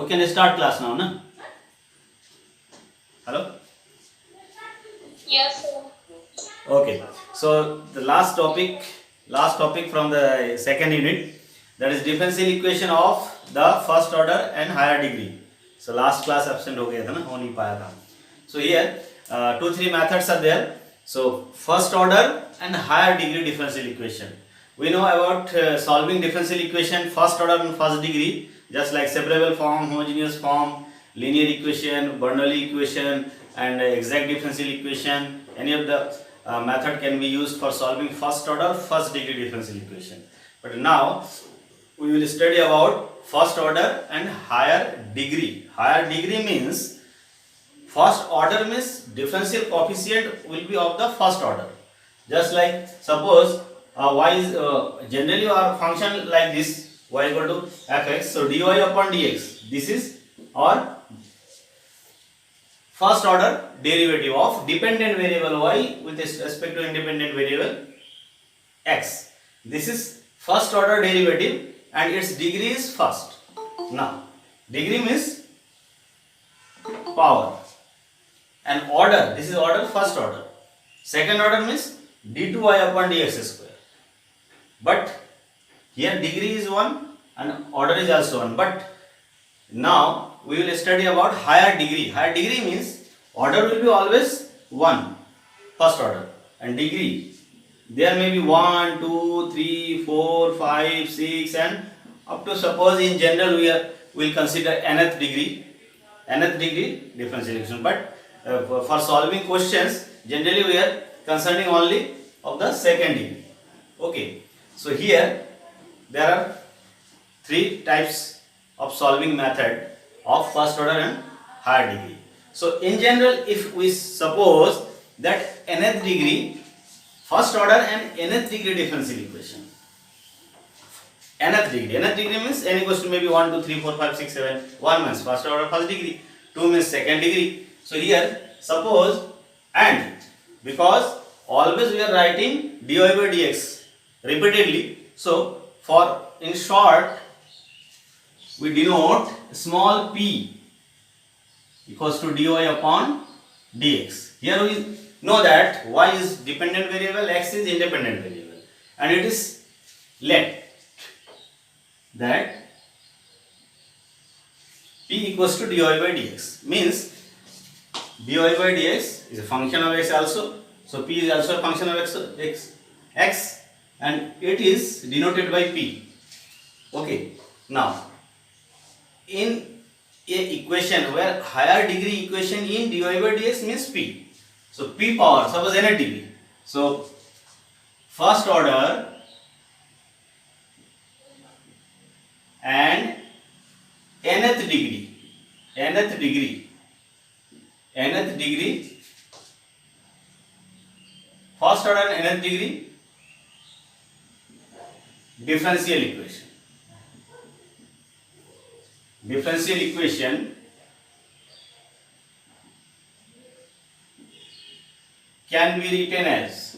we can start class now, na? Hello? Yes, sir. Okay. So the last topic from the second unit, that is differential equation of the first order and higher degree. So last class absent हो गया था ना, हो नहीं पाया था. So here 2-3 methods are there. So first order and higher degree differential equation. We know about solving differential equation first order and first degree, just like separable form, homogeneous form, linear equation, Bernoulli equation, and exact differential equation. Any of the method can be used for solving first order, first degree differential equation. But now we will study about first order and higher degree. Higher degree means first order means differential coefficient will be of the first order. Just like suppose y is generally our function like this, y equal to fx, so dy upon dx, this is our first order derivative of dependent variable y with respect to independent variable x. This is first order derivative and its degree is first. Now degree means power, and order, this is order first order. Second order means d2y upon dx square. But here degree is 1 and order is also 1. But now we will study about higher degree. Higher degree means order will be always 1, first order, and degree there may be 1, 2, 3, 4, 5, 6 and up to, suppose in general we will consider nth degree differential equation. But for solving questions generally we are concerning only of the second degree. Okay, so here there are 3 types of solving method of first order and higher degree. So in general, if we suppose that nth degree first order and nth degree differential equation, nth degree means n equals to maybe 1, 2, 3, 4, 5, 6, 7. 1 means first order first degree, 2 means second degree. So here suppose, and because always we are writing dy by dx repeatedly, so for in short we denote small p equals to dy upon dx. Here we know that y is dependent variable, x is independent variable, and it is let that p equals to dy by dx, means dy by dx is a function of x also, so p is also a function of x, and it is denoted by p. Okay, now in a equation where higher degree equation in dy by dx means p, so p power, suppose nth degree, so first order and nth degree, first order and nth degree differential equation can be written as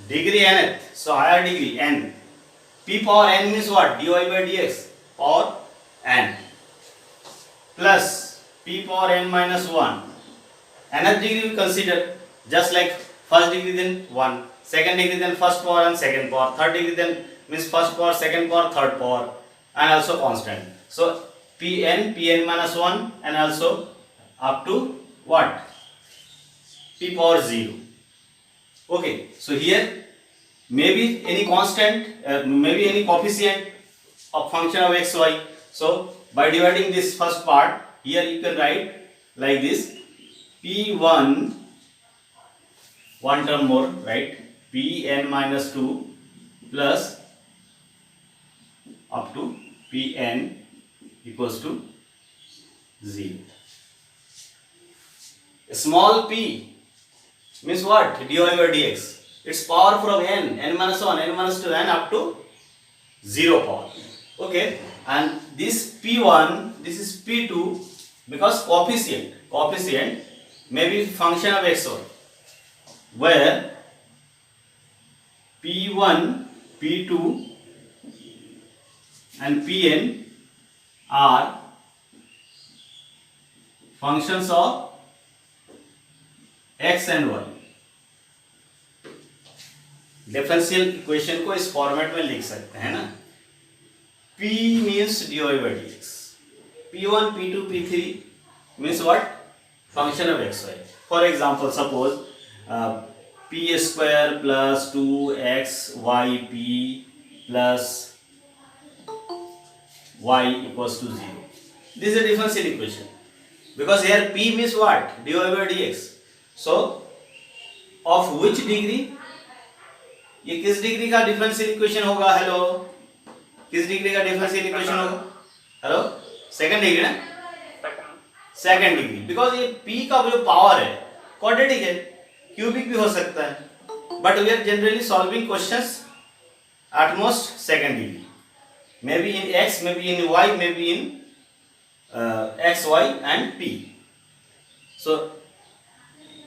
degree nth, so higher degree n, p power n means what, dy by dx power n, plus p power n minus 1. Nth degree we consider just like first degree then 1, second degree then first power and second power, third degree then means first power, second power, third power, and also constant. So pn minus 1 and also up to what, p power 0. Okay, so here maybe any constant, maybe any coefficient of function of x, y. So by dividing this first part, here you can write like this, p1, one term more, right, pn minus 2 plus up to pn equals to 0. Small p means what, dy by dx, its power from n minus 1, n minus 2, and up to 0 power. Okay, and this p1, this is p2, because coefficient may be function of x, y, where p1, p2 and Pn are functions of x and y. Differential equation को इस format में लिख सकते हैं ना. P means dy by dx. P1, P2, P3 means what? Function of x, y. For example, suppose p square plus 2xyp plus y equals to 0. This is a differential equation. Because here p means what? dy by dx. So, of which degree? ये किस degree का differential equation होगा? Hello, किस degree का differential equation होगा? Hello, second degree ना? Second degree. Because ये p का जो पावर है क्वाड्रेटिक है, क्यूबिक भी हो सकता है, but we are generally solving questions at most second degree. Maybe in x, maybe in y, maybe in x, y and p. So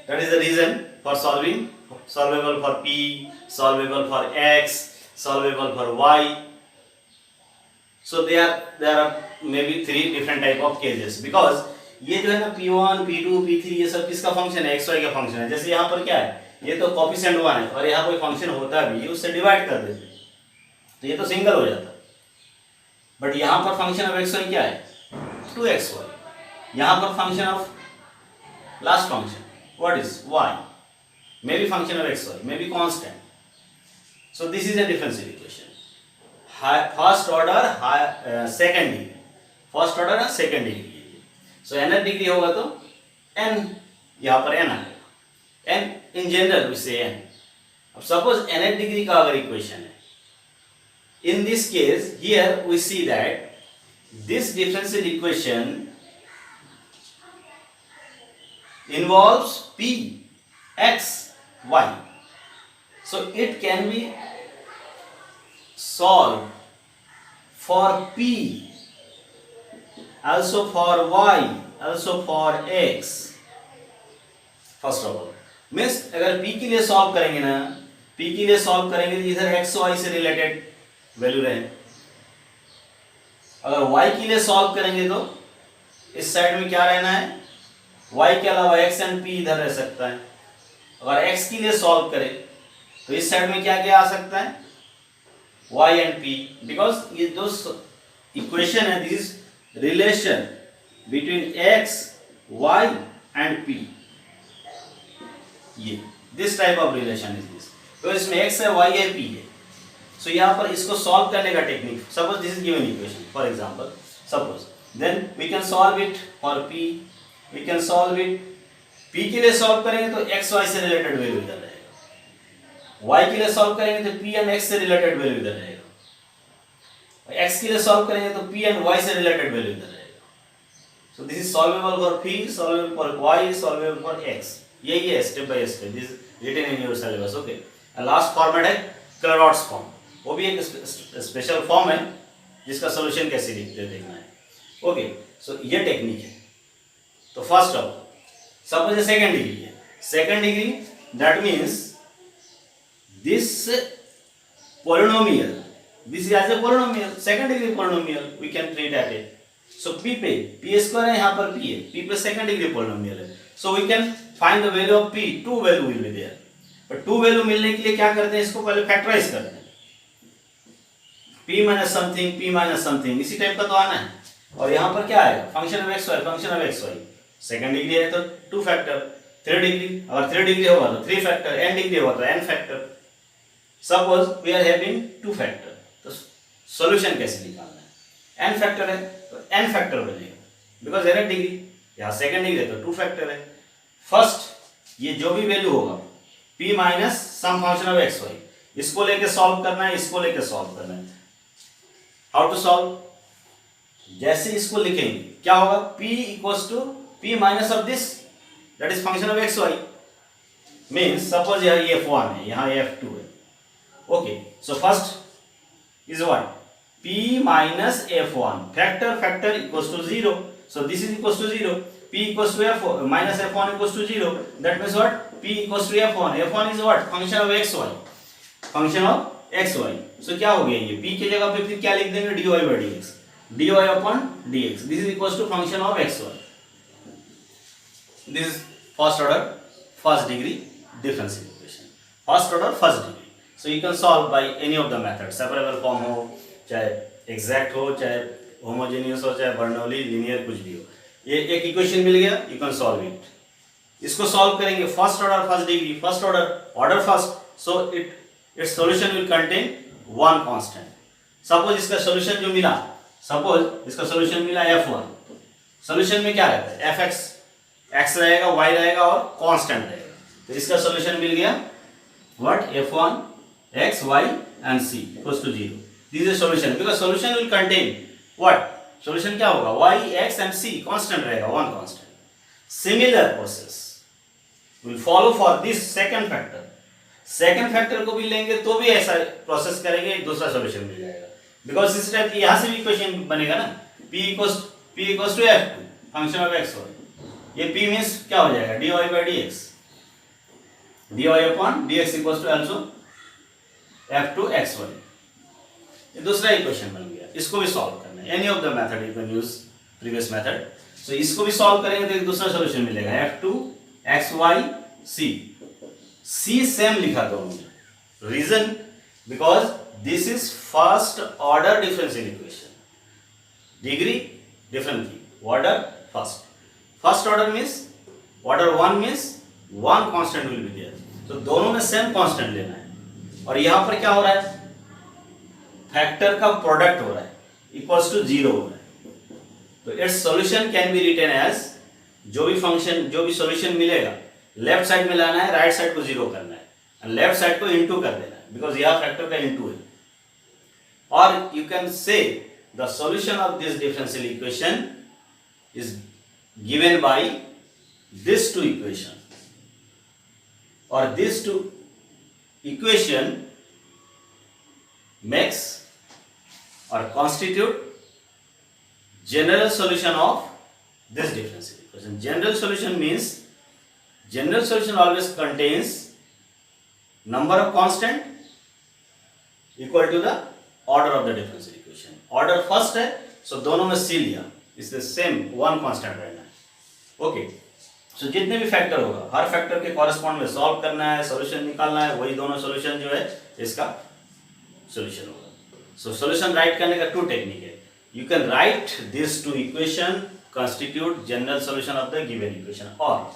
that is the reason for solvable for p, solvable for x, solvable for y. So there are maybe 3 different type of cases. Because ये जो है ना p1, p2, p3 ये सब किसका function है? xy का function है. जैसे यहाँ पर क्या है, ये तो कोफिशिएंट 1 है और यहाँ कोई फंक्शन होता भी उससे डिवाइड कर देते तो ये तो सिंगल हो जाता. बट यहाँ पर फंक्शन ऑफ xy क्या है? 2xy. यहाँ पर function of last function what is y. Maybe function of xy, maybe constant. So this is a differential equation. First order, second degree. First order and second degree. So nth degree होगा तो n, यहाँ पर n आएगा. n in general we say n. अब suppose nth degree का अगर equation है, in this case here we see that this differential equation involves p, x, y. So it can be solved for p, also for y, also for x. First of all, means अगर p के लिए solve करेंगे ना, p के लिए solve करेंगे तो इधर x y से रिलेटेड वैल्यू रहे. अगर y के लिए सॉल्व करेंगे तो इस साइड में क्या रहना है? y के अलावा x एंड p इधर रह सकता है. अगर x के लिए सॉल्व करें तो इस साइड में क्या क्या आ सकता है? y and p. बिकॉज ये जो इक्वेशन है, this relation between x, y and p, ये this type of relation is this. तो इसमें x है, y है, p है. सो यहाँ पर इसको सॉल्व करने का technique, suppose this is given equation for example, suppose then we can solve it for p. We can solve it p के लिए सॉल्व करेंगे तो x y से रिलेटेड वैल्यू इधर रहेगा. y के लिए सॉल्व करेंगे तो p एंड x से रिलेटेड वैल्यू इधर रहेगा. x के लिए सॉल्व करेंगे तो p एंड y से रिलेटेड वैल्यू इधर रहेगा. So this is solvable for p, solvable for y, solvable for x. यही है step by step, this written in your syllabus. Okay, last format है क्लैरॉट्स फॉर्म. वो भी एक स्पेशल फॉर्म है जिसका सॉल्यूशन कैसे लिखते हैं देखना है. ओके, सो ये टेक्निक है. तो first of suppose a second degree है. Second degree, that means this polynomial, this is as a polynomial, second degree polynomial we can treat at it. So p पे p square है, यहाँ पर p है, p पे second degree polynomial है. So we can find the value of p. Two value will be there. But two value मिलने के लिए क्या करते हैं? इसको पहले फैक्टराइज करते हैं. p minus something, p minus something, इसी टाइप का तो आना है. और यहाँ पर क्या आएगा? Function of xy, function of xy. Second degree है तो 2 फैक्टर. थर्ड डिग्री, अगर 3 डिग्री होगा तो 3 फैक्टर. n डिग्री होगा तो n factor. Suppose we are having 2 factor, तो सॉल्यूशन कैसे निकालना है? n फैक्टर है तो n फैक्टर बनेगा, बिकॉज n डिग्री, यहाँ सेकेंड डिग्री है तो 2 फैक्टर है. फर्स्ट ये जो भी वैल्यू होगा p minus sum function of xy, इसको लेके सॉल्व करना है, इसको लेके सॉल्व करना है. How to solve? जैसे इसको लिखेंगे क्या होगा? p equals to p minus of this, that is function of xy. Means suppose यहाँ ये f1 है, यहाँ f2 है. Okay, so first is what? p minus f1, factor factor equals to 0. So this is equals to 0. p equals to f minus f1 equals to 0. That means what? p equals to f1. f1 is what? Function of xy, function of x Y. So क्या हो गया ये p की जगह पे फिर क्या लिख देंगे dy by dx, dy upon dx, this is equal to function of x y. This is first order first degree differential equation, first order first degree. So you can solve by any of the method, separable form हो, चाहे exact हो, चाहे homogeneous हो, चाहे Bernoulli linear, कुछ भी हो। ये एक इक्वेशन मिल गया, यू कैन सॉल्व इट। इसको सॉल्व करेंगे first order first degree, first order first, so it's solution will contain one constant. Suppose इसका सॉल्यूशन जो मिला, सपोज इसका सॉल्यूशन मिला f1, सॉल्यूशन में क्या रहता है fx, x रहेगा, y रहेगा और कांस्टेंट रहेगा। तो इसका सॉल्यूशन मिल गया what, f1 x y and c equals to 0। This is solution, because solution will contain what, solution क्या होगा y x and c constant रहेगा, one constant. Similar process will follow for this second factor. Second factor को भी लेंगे तो भी ऐसा process करेंगे, एक दूसरा सॉल्यूशन मिल जाएगा, बिकॉज इस टाइप यहां से भी इक्वेशन बनेगा ना, p equals to f2 function of x y। ये p मींस क्या हो जाएगा dy by dx, dy upon dx equals to also f2 xy। ये दूसरा इक्वेशन बन गया, इसको भी सॉल्व करना है, any of the method you can use previous method. So इसको भी सॉल्व करेंगे तो एक दूसरा सॉल्यूशन मिलेगा f2 xy c। c same लिखा था उन्होंने, reason because this is first order differential equation, degree different थी, order first order means order one means one constant will be there, तो दोनों में सेम कांस्टेंट लेना है। और यहां पर क्या हो रहा है, फैक्टर का प्रोडक्ट हो रहा है, इक्वल्स टू 0 हो रहा है। तो its solution can be written as, जो भी फंक्शन जो भी सॉल्यूशन मिलेगा लेफ्ट साइड में लाना है, राइट साइड को 0 करना है, एंड लेफ्ट साइड को इनटू कर देना है, बिकॉज यह फैक्टर का इनटू है। और you can say the solution of this differential equation is given by this two equation, और this two equation makes or constitute general solution of this differential equation. General solution means general solution always contains number of constant equal to the order of the differential equation. Order first है, so दोनों में c लिया, इससे same one constant रहना है। Okay, सो जितने भी factor होगा हर फैक्टर के कॉरेस्पॉन्ड में सॉल्व करना है, सॉल्यूशन निकालना है, वही दोनों सॉल्यूशन जो है इसका सॉल्यूशन होगा। सो सॉल्यूशन राइट करने का टू टेक्निक है, you can write this two equation constitute general solution of the given equation, और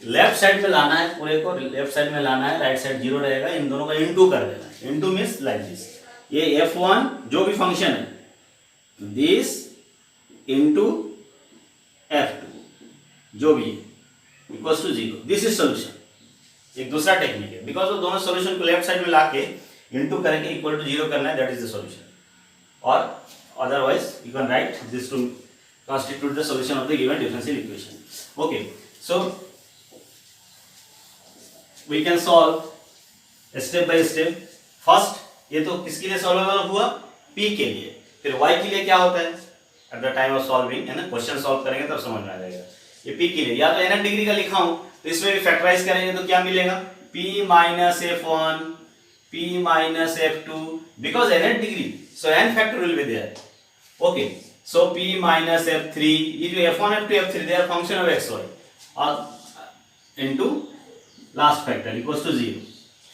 लेफ्ट साइड में लाना है, पूरे को लेफ्ट साइड में लाना है, राइट साइड 0 रहेगा, इन दोनों का इनटू कर देना है। इनटू मींस लाइक दिस, ये f1 जो भी फंक्शन है, दिस इनटू f2 जो भी equals to 0, this is solution. एक दूसरा टेक्निक है, बिकॉज वो दोनों सॉल्यूशन को लेफ्ट साइड में लाके इनटू करेंगे, इक्वल टू 0 करना है, दैट इज द सॉल्यूशन। और otherwise you can write this to constitute the solution of the given differential equation. Okay, so we can solve step by step. First, ये तो किसके लिए सॉल्वेबल हुआ, p के लिए। फिर y के लिए क्या होता है at the time of solving, है ना, क्वेश्चन सॉल्व करेंगे तब समझ में आ जाएगा। ये p के लिए या तो nth डिग्री का लिखा हूं, तो इसमें भी फैक्टराइज करेंगे तो क्या मिलेगा, p minus f1 p minus f2, because nth degree, so n factor will be there. Okay, so p minus f3, ये जो f1 f2 f3 they are function of xy into last factor equals to 0.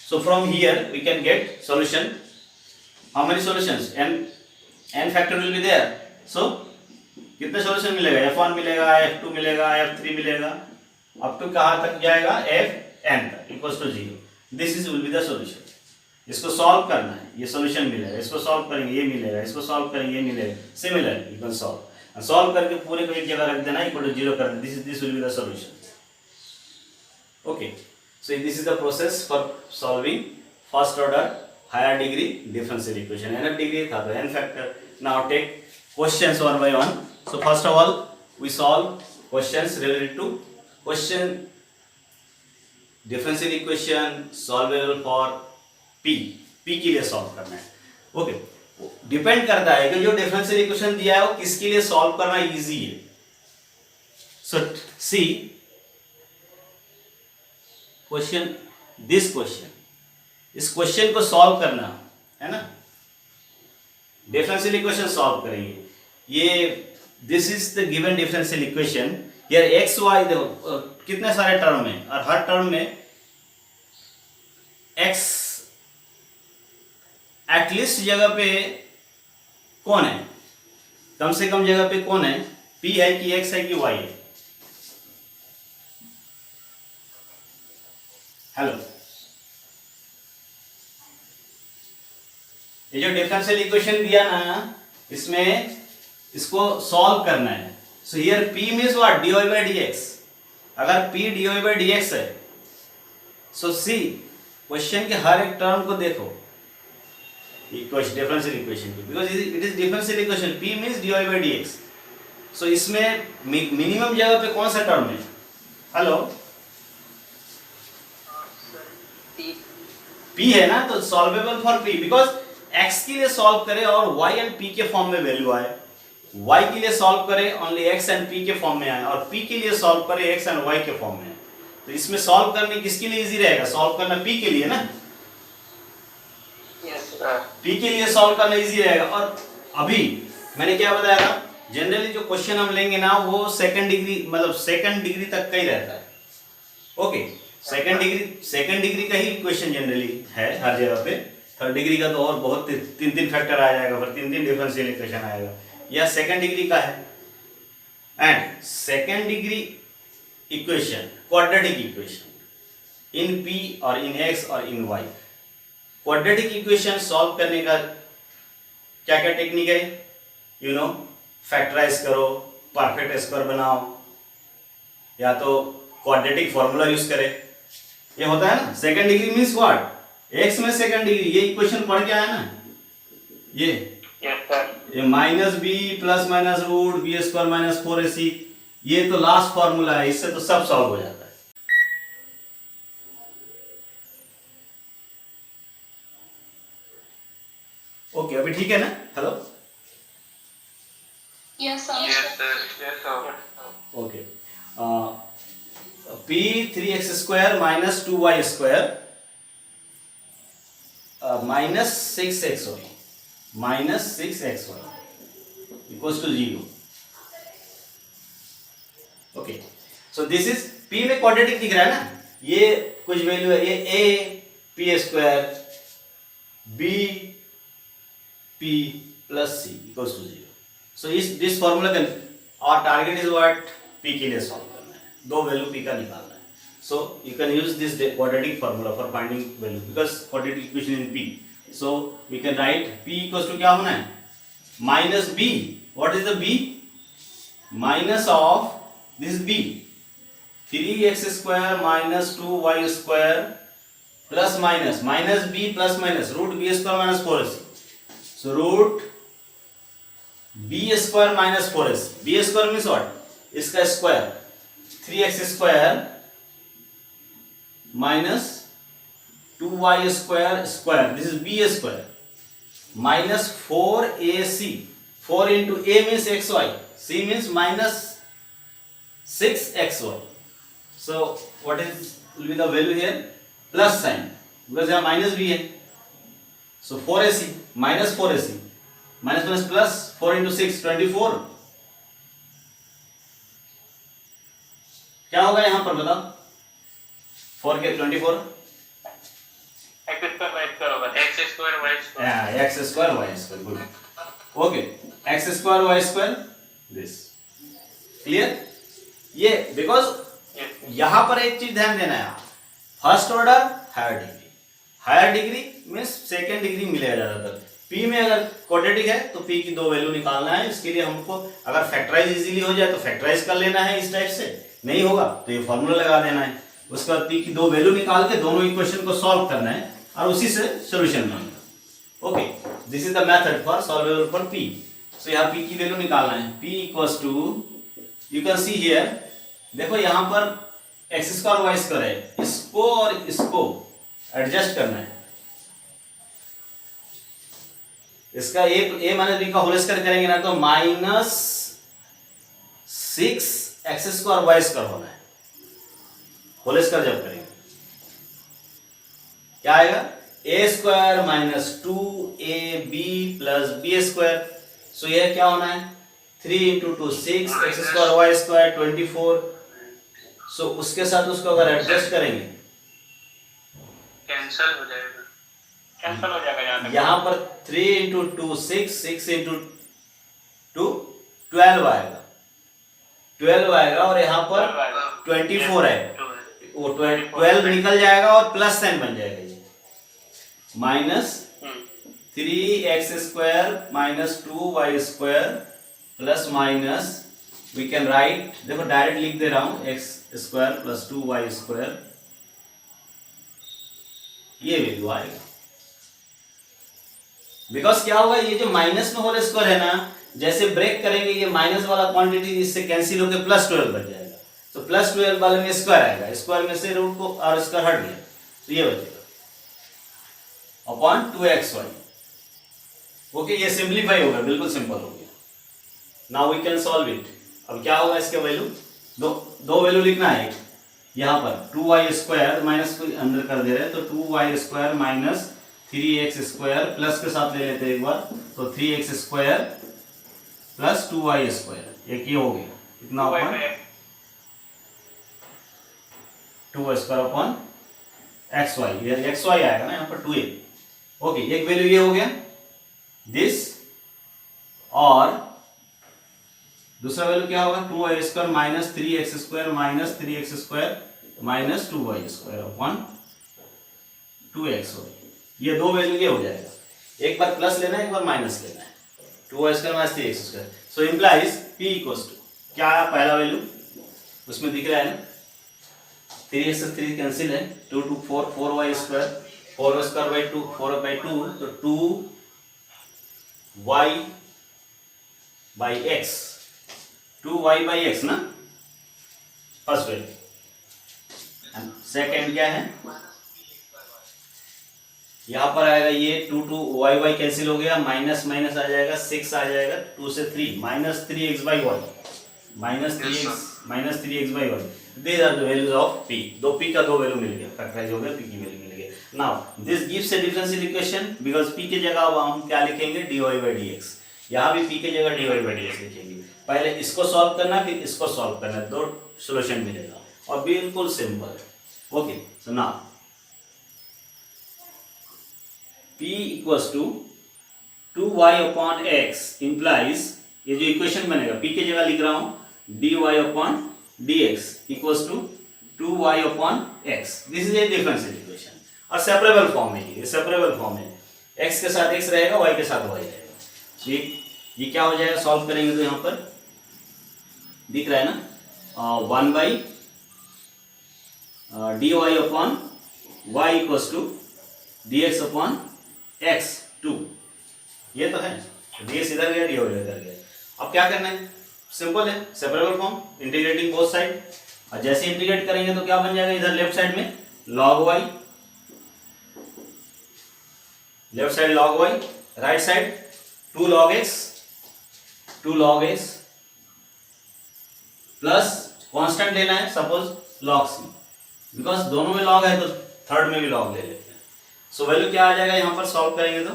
So from here we can get solution. How many solutions? n factor will be there. So कितने solution मिलेगा, f1 मिलेगा, f2 मिलेगा, f3 मिलेगा, up to कहाँ तक जाएगा, fn तक equals to 0. This is will be the solution. इसको सॉल्व करना है, ये सॉल्यूशन मिलेगा, इसको सॉल्व करेंगे ये मिलेगा, इसको सॉल्व करेंगे ये मिलेगा, सिमिलर यू कैन सॉल्व करके पूरे को एक जगह रख देना, इक्वल टू 0 कर देना, this will be the solution. Okay, so this is the process for solving first order higher degree differential equation. nth degree था तो n फैक्टर। Now take questions one by one. So first of all we solve questions related to question differential equation solvable for p के लिए solve करना है। Okay, depend करता है कि जो डिफरेंशियल इक्वेशन दिया है वो किसके लिए सॉल्व करना इजी है। So C question, this question, इस क्वेश्चन को सॉल्व करना है ना। डिफरेंशियल इक्वेशन सॉल्व करेंगे, ये this is the given differential equation. यार एक्स वाई देखो कितने सारे टर्म है और हर टर्म में एक्स एटलीस्ट जगह पे कौन है, कम से कम जगह पे कौन है, पी है कि एक्स है कि वाई है। हेलो, ये जो डिफरेंशियल इक्वेशन दिया ना, इसमें इसको सॉल्व करना है। So here p means what, dy by dx। अगर p dy by dx है, सो सी क्वेश्चन के हर एक टर्म को देखो इक्वेशन, डिफरेंशियल इक्वेशन की, because it is differential equation, p means dy by dx। सो इसमें मिनिमम जगह पे कौन सा टर्म है? हेलो, p है ना, तो solvable for p, because x के लिए सॉल्व करें और y एंड p के फॉर्म में वैल्यू आए, y के लिए सॉल्व करें ओनली x एंड p के फॉर्म में आए, और p के लिए सॉल्व करें x एंड y के फॉर्म में आए। तो इसमें सॉल्व करने किसके लिए इजी रहेगा? सॉल्व करना p के लिए ना, p के लिए सॉल्व करना इजी रहेगा। और अभी मैंने क्या बताया था, जनरली जो क्वेश्चन हम लेंगे ना वो सेकंड डिग्री, मतलब सेकंड डिग्री तक का ही रहता है। ओके, सेकंड डिग्री का ही क्वेश्चन जनरली है हर जगह पे। थर्ड डिग्री का तो और बहुत तीन फैक्टर आ जाएगा, फिर तीन डिफरेंशियल इक्वेशन आएगा। यह सेकंड डिग्री का है। And second degree equation, quadratic equation in p और इन x और इन y। क्वाड्रेटिक इक्वेशन सॉल्व करने का क्या क्या टेक्निक है? यू नो, फैक्टराइज करो, परफेक्ट स्क्वायर बनाओ, या तो क्वाड्रेटिक फॉर्मूला यूज करें। ये होता है ना second degree means what, x में सेकंड डिग्री। ये इक्वेशन पढ़ के आया ना, ये minus B plus minus root B square minus 4ac, ये तो लास्ट फॉर्मूला है, इससे तो सब सॉल्व हो जाता है। ओके, अभी ठीक है ना? Hello, yes sir. Okay, p 3x square minus 2y square minus 6xy minus 6xy equals to 0। Okay, so this is p में क्वाड्रेटिक दिख रहा है ना, ये कुछ वैल्यू है, ये a p square b p plus c equals to 0। So इस दिस फॉर्मूला का और टारगेट इज व्हाट, p के लिए सॉल्व करना है, दो वैल्यू p का निकालना है। So you can use this quadratic formula for finding value because quadratic equation in p. So we can write p equals to क्या होना है, minus b. What is the b? Minus of this b, 3x square minus 2y square plus minus b plus minus root b square minus 4ac. So root b square minus 4ac. b square means what? इसका square, 3x square minus 2y square square, this is b square, minus 4ac, 4 into a means xy, c means minus 6xy. So what is will be the value here? Plus sign, because यहाँ minus b है, so 4ac minus 4ac minus plus 4 into 6 24। क्या होगा यहाँ पर बताओ, 4 के 24, x square y square होगा, x square y square, yeah, x square y square, good। Okay, x square y square, this clear। ये बिकॉज यहाँ पर एक चीज ध्यान देना है, first order higher degree, higher degree means second degree मिलेगा ज्यादातर। p में अगर क्वाड्रेटिक है तो p की दो वैल्यू निकालना है, इसके लिए हमको अगर फैक्टराइज इजीली हो जाए तो फैक्टराइज कर लेना है इस टाइप से, नहीं होगा तो ये फॉर्मूला लगा देना है, उसके बाद p की दो वैल्यू निकाल के दोनों इक्वेशन को सॉल्व करना है और उसी से सॉल्यूशन बनाना। Okay, this is the method for solvable for p। So यहाँ p की वैल्यू निकालना है, p equals to, you can see here, देखो यहाँ पर एक्स स्क्वायर वाई स्क्वायर है, इसको और इसको एडजस्ट करना है, इसका a माइनस बी का होल स्क्वायर करेंगे ना तो minus 6 x square y square होना है, होल स्क्वायर जब करेंगे क्या आएगा, a square minus 2ab plus b square. So यह क्या होना है 3 into 2 6 x square y square 24। So उसके साथ उसको अगर एडजस्ट करेंगे कैंसिल हो जाएगा, कैंसिल हो जाएगा यहाँ तक। यहाँ पर 3 इंटू 2 6 इंटू 2 12 आएगा, 12 आएगा और यहाँ पर 24 है, वो 12 निकल जाएगा और प्लस साइन बन जाएगा ये minus 3x square minus 2y square plus minus we can write, देखो डायरेक्ट लिख दे रहा हूं x square plus 2y square, ये वैल्यू आएगा। बिकॉज क्या होगा ये जो माइनस में होल स्क्वायर है ना, जैसे ब्रेक करेंगे ये माइनस वाला क्वांटिटी इससे कैंसिल होकर प्लस 12 बच जाएगा। तो प्लस 12 वाले में स्क्वायर आएगा, स्क्वायर में से रूट को और स्क्वायर हट गया तो ये बचेगा अपॉन 2xy। ओके, ये सिंप्लीफाई होगा, बिल्कुल सिंपल हो गया। Now we can solve it. अब क्या होगा इसके वैल्यू, दो वैल्यू लिखना है। यहाँ पर 2y स्क्वायर माइनस को अंदर कर दे रहे हैं तो 2y square minus 3x square plus के साथ ले लेते हैं एक बार, तो 3x square plus 2y square, एक ये हो गया इतना upon 2y square upon xy, ये xy आएगा ना यहाँ पर 2a। ओके, एक वैल्यू ये हो गया दिस, और दूसरा वैल्यू क्या होगा 2y square minus 3x square minus 3x square minus 2y square upon 2xy। ये दो वैल्यू ये हो जाएगा, एक बार प्लस लेना है एक बार माइनस लेना है, 2y square minus 3x square. So implies p equals to क्या है पहला वैल्यू उसमें दिख रहा है ना, 3x से 3 कैंसिल है, 2 2 4 4y square 4 square by 2 4 by 2 तो 2y by x, 2y by x ना फर्स्ट वैल्यू। सेकेंड क्या है, यहाँ पर आएगा ये 2 2 y कैंसिल हो गया, माइनस माइनस आ जाएगा 6 आ जाएगा, 2 से 3 minus 3x by y minus 3x by y. These are the values of p। दो p का दो वैल्यू मिल गया, फैक्टराइज हो गया, p की वैल्यू मिल गया। Now this gives A differential equation because p की जगह अब हम क्या लिखेंगे dy by dx, यहाँ भी p की जगह dy by dx लिखेंगे। पहले इसको सॉल्व करना फिर इसको सॉल्व करना, दो सॉल्यूशन मिलेगा और बिल्कुल सिंपल है। Okay, so now p equals to 2y upon x implies, ये जो इक्वेशन बनेगा p की जगह लिख रहा हूं dy upon dx equals to 2y upon x। This is a differential equation और सेपरेबल फॉर्म है, ये सेपरेबल फॉर्म है, x के साथ x रहेगा y के साथ y रहेगा। ये क्या हो जाएगा सॉल्व करेंगे तो यहाँ पर दिख रहा है ना 1 by dy upon y equals to dx upon x 2, ये तो है, dx इधर गया dy इधर गया। अब क्या करना है, सिंपल है, separable form, integrating both side, और जैसे इंटीग्रेट करेंगे तो क्या बन जाएगा इधर लेफ्ट साइड में log y, left side log y, right side 2 log x plus constant लेना है सपोज log c, बिकॉज दोनों में log है तो थर्ड में भी log ले लेते हैं। सो वैल्यू क्या आ जाएगा यहाँ पर सॉल्व करेंगे तो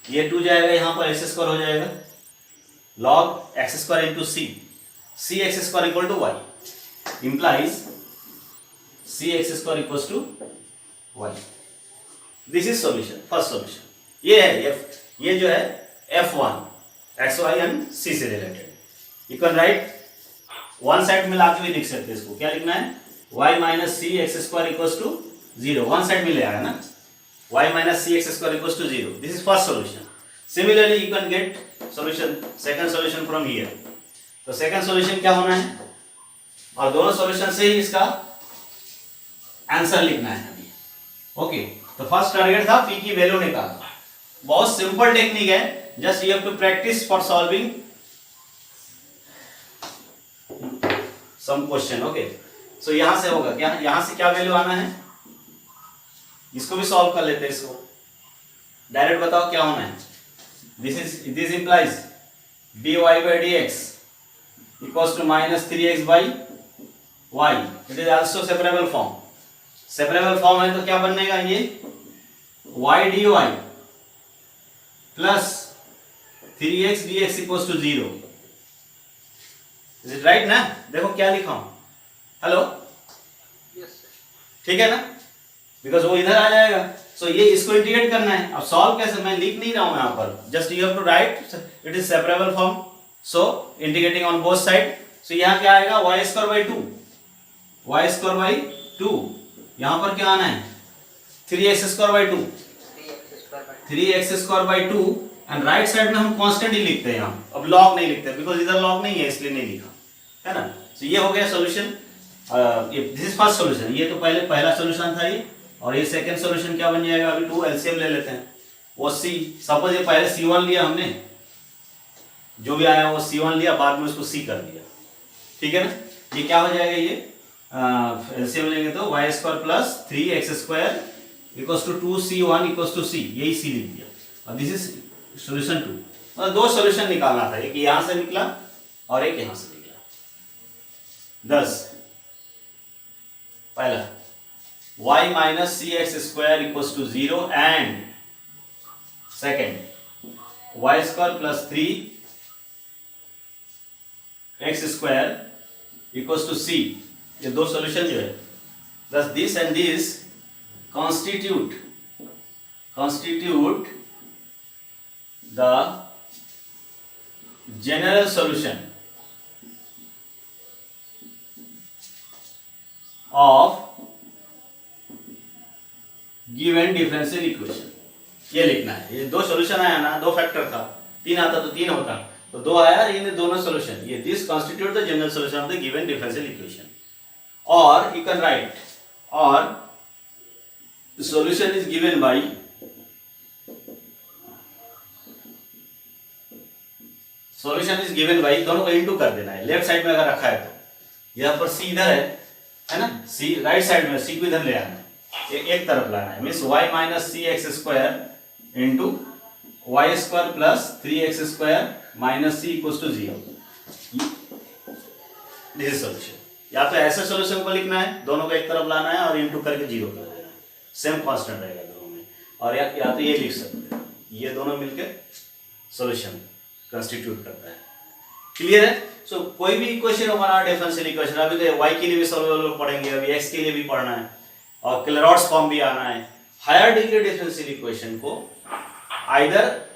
ये 2 जाएगा यहाँ पर x स्क्वायर हो जाएगा log x square into c, c x square equal to y implies c x square equal to y। This is solution, first solution ये है, ये जो है f1 x y and c से related. You can write one side में लाके भी लिख सकते हैं, इसको क्या लिखना है y minus c x square equal to 0, one side में ले आया ना y minus c x square equal to 0। This is first solution. Similarly, you can get solution, second solution from here. तो second solution क्या होना है, और दोनों solution से ही इसका आंसर लिखना है अभी। ओके, तो फर्स्ट टारगेट था p की वैल्यू निकालना, बहुत सिंपल टेक्निक है, just you have to practice for solving some question. Okay, so यहां से होगा क्या, यहां से क्या वैल्यू आना है, इसको भी सॉल्व कर लेते हैं, इसको डायरेक्ट बताओ क्या होना है। This implies dy by dx equals to minus 3x by y. It is also separable form. Separable form है तो क्या बनेगा ये y d y plus 3x dx equals to 0। Is it right ना? देखो क्या लिखा हूं, हेलो, ठीक है ना? बिकॉज वो इधर आ जाएगा। सो ये इसको इंटीग्रेट करना है। अब सॉल्व कैसे, मैं लिख नहीं रहा हूं यहां पर, just you have to write it is separable form. So integrating on both side. So यहां क्या आएगा, y square by 2, y square by 2, यहां पर क्या आना है 3x square by 2, 3x square by 2, and right side में हम कांस्टेंट ही लिखते हैं यहां, अब लॉग नहीं लिखते बिकॉज इधर लॉग नहीं है इसलिए नहीं लिखा, है ना? सो ये हो गया solution. This is first solution. ये तो पहले पहला सॉल्यूशन था ये, और ये सेकंड सॉल्यूशन क्या बन जाएगा, अभी 2 एलसीएम ले लेते हैं। वो सी, सपोज ये पहले C1 लिया हमने, जो भी आया वो C1 लिया, बाद में उसको C कर दिया, ठीक है ना? ये क्या हो जाएगा, ये एलसीएम लेंगे तो y square plus 3x square equals to 2C1 equals to C, यही C लिख दिया। और दिस इज सॉल्यूशन 2। मतलब दो सॉल्यूशन निकालना था, एक यहां से निकला और एक यहां से निकला। 10 पहला y minus c x square equals to 0 and second y square plus 3x square equals to c। ये दो सॉल्यूशन जो है, thus this and this constitute the general solution of given differential equation। ये लिखना है। ये दो सॉल्यूशन आया ना, दो फैक्टर था, 3 आता तो 3 होता, तो 2 आया, ये दोनों सॉल्यूशन, ये this constitute the general solution of the given differential equation। और you can write, or the solution is given by दोनों को इनटू कर देना है। लेफ्ट साइड में अगर रखा है तो यहाँ पर c इधर है ना, c राइट साइड में, c को इधर ले आना है, एक तरफ लाना है, means y minus c x square into y square plus 3x square minus c equals to 0। This is solution. या तो ऐसे सॉल्यूशन को लिखना है, दोनों को एक तरफ लाना है और इंटू करके 0 कर देना है, सेम कांस्टेंट रहेगा दोनों में। और या तो ये लिख सकते हैं, ये दोनों मिलकर सॉल्यूशन कंस्टिट्यूट करता है। क्लियर है? सो कोई भी इक्वेशन होगा ना, डिफरेंशियल इक्वेशन, अभी तो y के लिए भी सॉल्वेबल पढ़ेंगे, अभी x के लिए भी पढ़ना है, और क्लेरॉट्स फॉर्म भी आना है। हायर डिग्री डिफरेंशियल इक्वेशन को either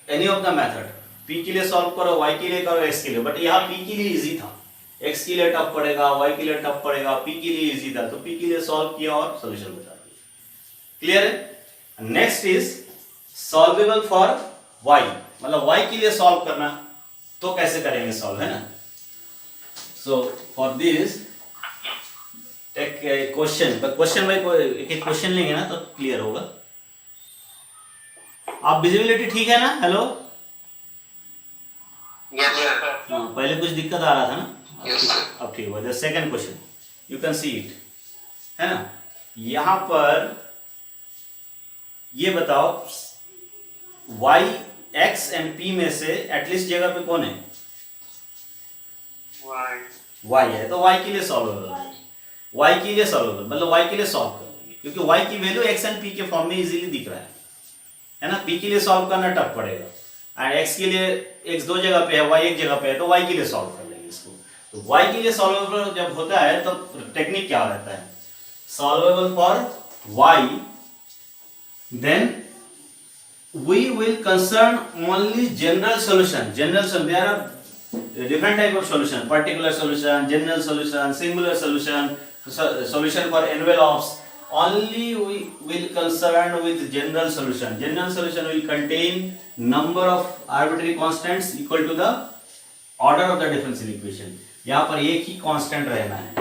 any of the method, p के लिए सॉल्व करो, y के लिए करो, x के लिए, बट यहाँ p के लिए इजी था, x के लिए टफ पड़ेगा, y के लिए टफ पड़ेगा, p के लिए इजी था, तो p के लिए सॉल्व किया और सॉल्यूशन बता दिया। क्लियर है? Next is solvable for y, मतलब y के लिए सॉल्व करना, तो कैसे करेंगे सॉल्व, है ना? So for this take question, question by एक क्वेश्चन लेंगे ना तो क्लियर होगा। आप विजिबिलिटी ठीक है ना? Hello, Yes, sir. हाँ, पहले कुछ दिक्कत आ रहा था ना, Yes, sir. अब ठीक हुआ। The second question you can see it, है ना? यहां पर ये बताओ y x एंड p में से एटलीस्ट जगह पे कौन है? Why? y है, तो y के लिए सॉल्वेबल है, y के लिए सॉल्वेबल मतलब y के लिए सॉल्व करेंगे, क्योंकि y की वैल्यू x एंड p के फॉर्म में इजीली दिख रहा है ना? p के लिए सॉल्व करना टफ पड़ेगा, एंड x के लिए x दो जगह पे है, y एक जगह पे है, तो y के लिए सॉल्व कर लेंगे इसको। तो y के लिए सॉल्वेबल जब होता है तो टेक्निक क्या रहता है? Solvable for y, then we will concern only general solution, there are different type of solution, particular solution, general solution, singular solution, solution for envelopes. Only we will concern with general solution. General solution will contain number of arbitrary constants equal to the order of the differential equation. यहाँ पर एक ही constant रहना है।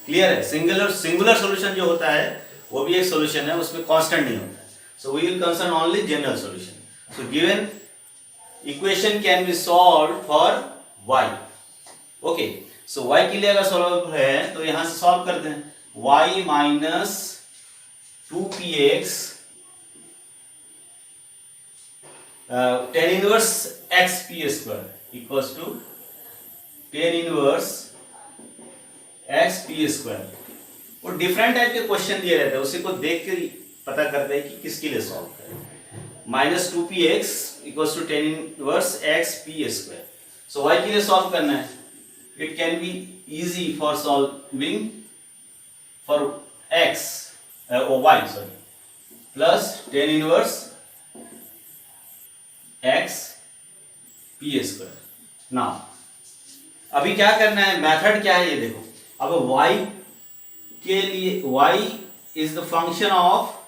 Clear है? Singular solution जो होता है वो भी एक सॉल्यूशन है, उसमें कांस्टेंट नहीं होता है। So we will concern only general solution. So given equation can be solved for y. Okay. So y के लिए अगर सॉल्व है तो यहां से सॉल्व करते हैं, y minus 2px tan inverse x p square equals to tan inverse x p square. वो डिफरेंट टाइप के क्वेश्चन दिए रहते हैं, उसी को देख के पता करते हैं कि किसके लिए सॉल्व करें। Minus 2px equals to tan inverse x p square. So y के लिए सॉल्व करना है। It can be easy for solving for x y sorry plus tan inverse x p square. Now अभी क्या करना है, मेथड क्या है ये देखो। अब y के लिए y is the function of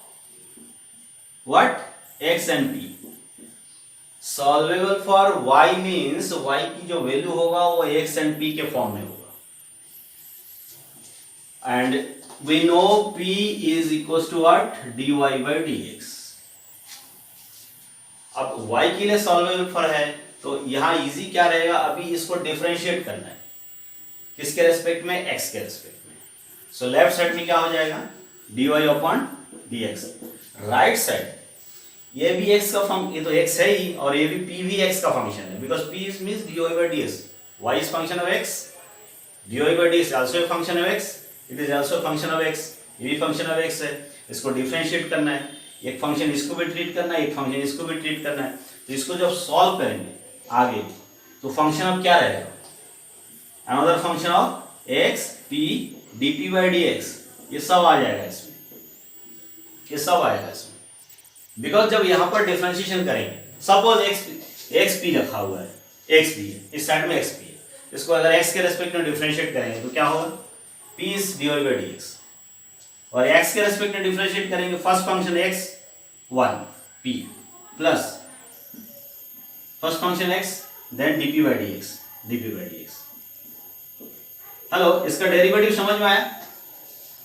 what, x and p। Solvable for y means y की जो वैल्यू होगा वो x एंड p के फॉर्म में होगा। And we know p is equal to what, dy by dx। अब y के लिए सॉल्वेबल फॉर है तो यहां इजी क्या रहेगा, अभी इसको डिफरेंशिएट करना है किसके रेस्पेक्ट में, x के रेस्पेक्ट में। सो लेफ्ट साइड में क्या हो जाएगा, dy upon dx। Right side ये भी x का फंक्शन, ये तो x है ही, और ये भी p भी x का फंक्शन है, because p is means dy by ds। y is function of x, dy by ds also a function of x, it is also function of x, ये भी फंक्शन ऑफ x है। इसको differentiate करना है, एक function इसको भी treat करना है, एक फंक्शन इसको भी ट्रीट करना है। तो इसको जब सॉल्व करेंगे आगे तो फंक्शन अब क्या रहेगा, another function of x p dp by dx। ये सब आ जाएगा इसमें, ये सब आएगा इसमें, बिकॉज जब यहां पर डिफरेंशिएशन करेंगे, सपोज x p रखा हुआ है, x p है, इस साइड में x p है, इसको अगर x के रेस्पेक्ट में डिफरेंशिएट करेंगे तो क्या होगा, p is dy by dx। और x के रेस्पेक्ट में डिफरेंशिएट करेंगे, first function x 1 p plus first function x then dp by dx। Hello, इसका डेरिवेटिव समझ में आया,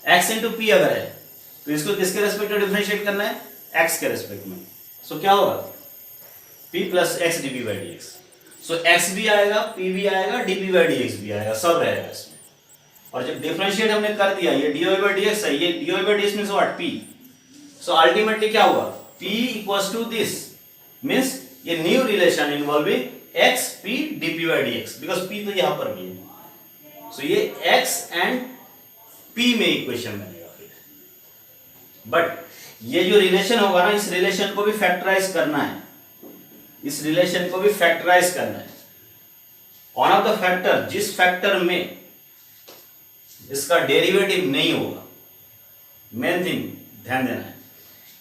x इंटू पी अगर है तो इसको किसके रेस्पेक्ट में डिफरेंशिएट करना है, x के रेस्पेक्ट में। सो क्या होगा, p plus x dp by dx। So x भी आएगा, p भी आएगा, dp by dx भी आएगा, सब रहेगा इसमें। और जब डिफरेंशिएट हमने कर दिया, ये dy by dx है, ये dy by dx means what, p। So ultimately क्या हुआ, p equals to this, means ये new relation involving x p dp by dx, because p तो यहां पर भी है। सो ये x एंड p में इक्वेशन बनेगा फिर। बट ये जो रिलेशन होगा ना, इस रिलेशन को भी फैक्टराइज करना है, इस रिलेशन को भी फैक्टराइज करना है। वन ऑफ द फैक्टर, जिस फैक्टर में इसका डेरिवेटिव नहीं होगा, मेन थिंग ध्यान देना है,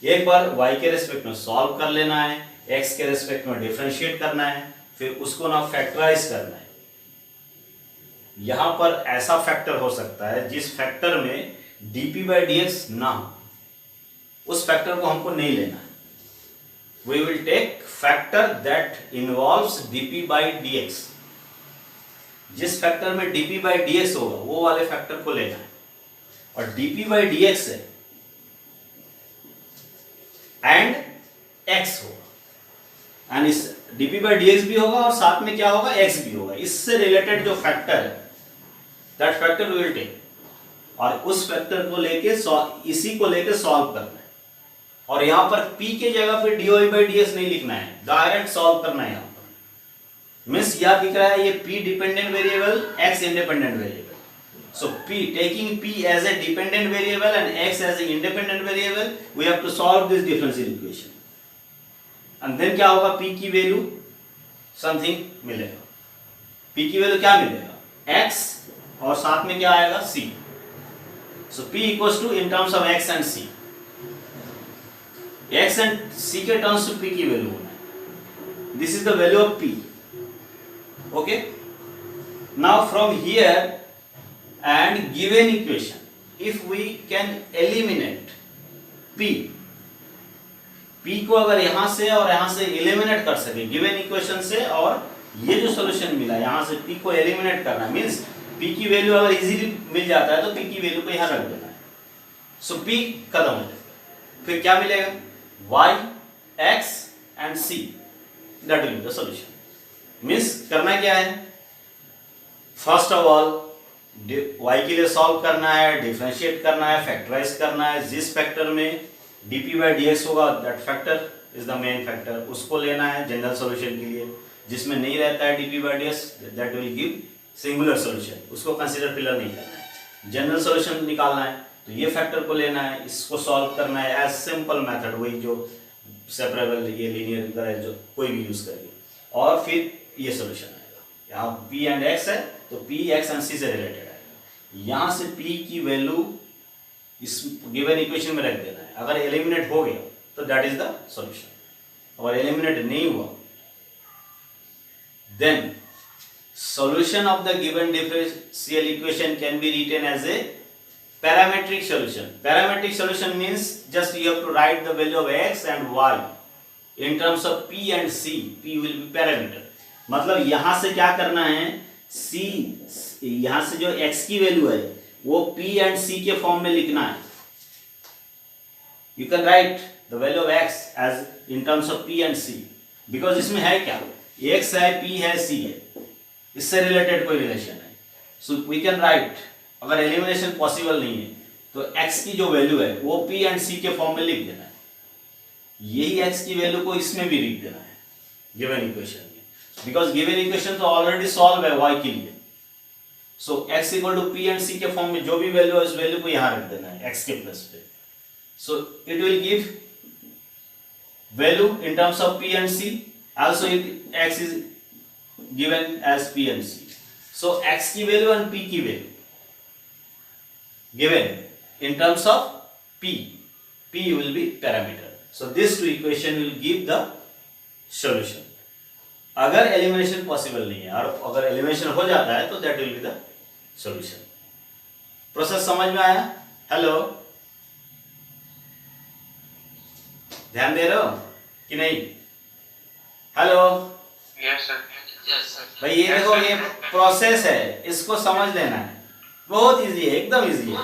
एक बार y के रेस्पेक्ट में सॉल्व कर लेना है, x के रेस्पेक्ट में डिफरेंशिएट करना है, फिर उसको ना फैक्टराइज करना है। यहां पर ऐसा फैक्टर हो सकता है जिस फैक्टर में dp by dx ना हो, उस फैक्टर को हमको नहीं लेना है। We will take factor that involves dp by dx। जिस फैक्टर में dp by dx होगा वो वाले फैक्टर को लेना है, और dp by dx है एंड x होगा, एंड इस dp by dx भी होगा और साथ में क्या होगा, x भी होगा। इससे रिलेटेड जो फैक्टर है that factor we will take, और उस फैक्टर को लेके इसी को लेके सॉल्व करना है। और यहां पर p के जगह पे dy by dx नहीं लिखना है, डायरेक्ट सॉल्व करना है। यहां पर मींस यह दिख रहा है ये p dependent variable, x independent variable. So p taking p as a dependent variable and x as an independent variable, we have to solve this differential equation। and then क्या होगा, p की value something मिलेगा, p की value क्या मिलेगा, x, और साथ में क्या आएगा, c। So p equals to in terms of x and c, x and c के टर्म्स में p की वैल्यू होना है। This is the value of p। Okay, now from here and given equation, if we can eliminate p को अगर यहां से और यहां से एलिमिनेट कर सके गिवन इक्वेशन से, और ये जो सॉल्यूशन मिला यहां से p को एलिमिनेट करना, मींस p की वैल्यू अगर इजीली मिल जाता है तो p की वैल्यू को यहां रख देना है। सो p खत्म हो जाएगा, फिर क्या मिलेगा, y x and c, that will be the solution. Means करना क्या है, फर्स्ट ऑफ ऑल y के लिए सॉल्व करना है, डिफरेंशिएट करना है, फैक्टराइज करना है। जिस फैक्टर में dp by dx होगा that factor is the main factor, उसको लेना है जनरल सॉल्यूशन के लिए। जिसमें नहीं रहता है dp by dx that will give singular solution, उसको कंसीडर पिलर नहीं करना है। जनरल सॉल्यूशन निकालना है तो ये फैक्टर को लेना है, इसको सॉल्व करना है एज सिंपल मेथड, वही जो सेपरेबल ये लीनियर जो कोई भी यूज करके, और फिर ये सोल्यूशन आएगा। यहाँ p एंड x है तो p x एंड c से रिलेटेड आएगा। यहाँ से p की वैल्यू इस गिवन इक्वेशन में रख देना है। अगर एलिमिनेट हो गया तो दैट इज द सॉल्यूशन, और एलिमिनेट नहीं हुआ then solution of the given differential equation can be written as a parametric solution. Parametric solution means just you have to write the value of x and y in terms of p and c. p will be parameter. मतलब यहां से क्या करना है, c यहां से जो x की वैल्यू है वो p and c के फॉर्म में लिखना है। You can write the value of x as in terms of p and c because इसमें है क्या, x है, p है, c है, इससे रिलेटेड कोई रिलेशन है। सो वी कैन राइट, अगर एलिमिनेशन पॉसिबल नहीं है तो x की जो वैल्यू है वो p एंड c के फॉर्म में लिख देना है। यही x की वैल्यू को इसमें भी लिख देना है गिवन इक्वेशन में, बिकॉज गिवन इक्वेशन तो ऑलरेडी सॉल्व है y के लिए। So x equal to p and c के फॉर्म में जो भी वैल्यू है उस वैल्यू को यहाँ रख देना है x के प्लस पे। So it will give value in terms of p and c, also x is given as p and c. So x की वैल्यू and p की value given in terms of p will be parameter. So these two equation will give the solution. अगर elimination possible नहीं है और अगर elimination हो जाता है तो that will be the solution. Process समझ में आया? हेलो, ध्यान दे रहे हो कि नहीं? Hello, yes sir. भाई ये देखो, ये प्रोसेस है, इसको समझ लेना है, बहुत इजी है, एकदम इजी है।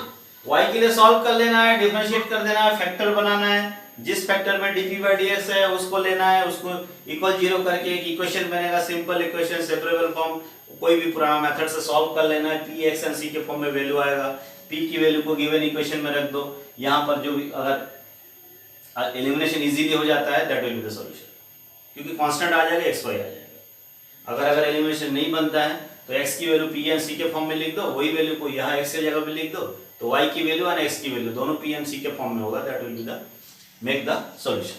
y के लिए सॉल्व कर लेना है, डिफरेंशिएट कर देना है, फैक्टर बनाना है, जिस फैक्टर में dp/dx है उसको लेना है, उसको इक्वल 0 करके एक इक्वेशन बनेगा, सिंपल इक्वेशन, सेपरेबल फॉर्म, कोई भी पुराना मेथड से सॉल्व कर लेना है। p x एंड c के फॉर्म में वैल्यू आएगा, p की वैल्यू को गिवन इक्वेशन में रख दो। यहाँ पर जो भी अगर एलिमिनेशन इजीली हो जाता है that will be the solution, क्योंकि कांस्टेंट आ जाएगा, x y आ जाएगा। अगर एलिमिनेशन नहीं बनता है तो x की वैल्यू p एंड c के फॉर्म में लिख दो, वही वैल्यू को यहाँ x के जगह पे लिख दो, तो y की वैल्यू और x की वैल्यू दोनों p एंड c के फॉर्म में होगा, that will be the make the solution.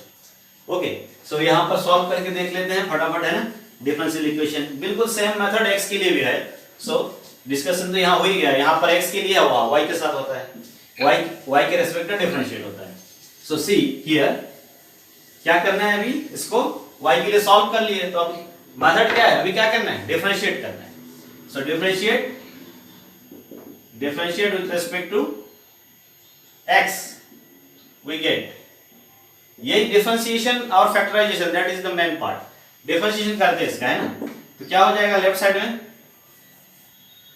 Okay, so यहाँ पर सॉल्व करके देख लेते हैं फटाफट, है ना। डिफरेंशियल इक्वेशन बिल्कुल सेम मेथड x के लिए भी है। सो डिस्कशन तो यहाँ हो ही गया, यहाँ पर x के लिए हुआ, y के साथ होता है, y के रेस्पेक्ट में डिफरेंशिएट होता है। सो सी हियर क्या करना है, अभी इसको y के लिए सॉल्व कर लिए, तो अब मेथड क्या है, अभी क्या करना है, डिफरेंशिएट करना है। So differentiate with respect to x we get, यही डिफरेंशिएशन और factorisation, that is the main part. Differentiation करते हैं इसका, है ना, तो क्या हो जाएगा लेफ्ट साइड में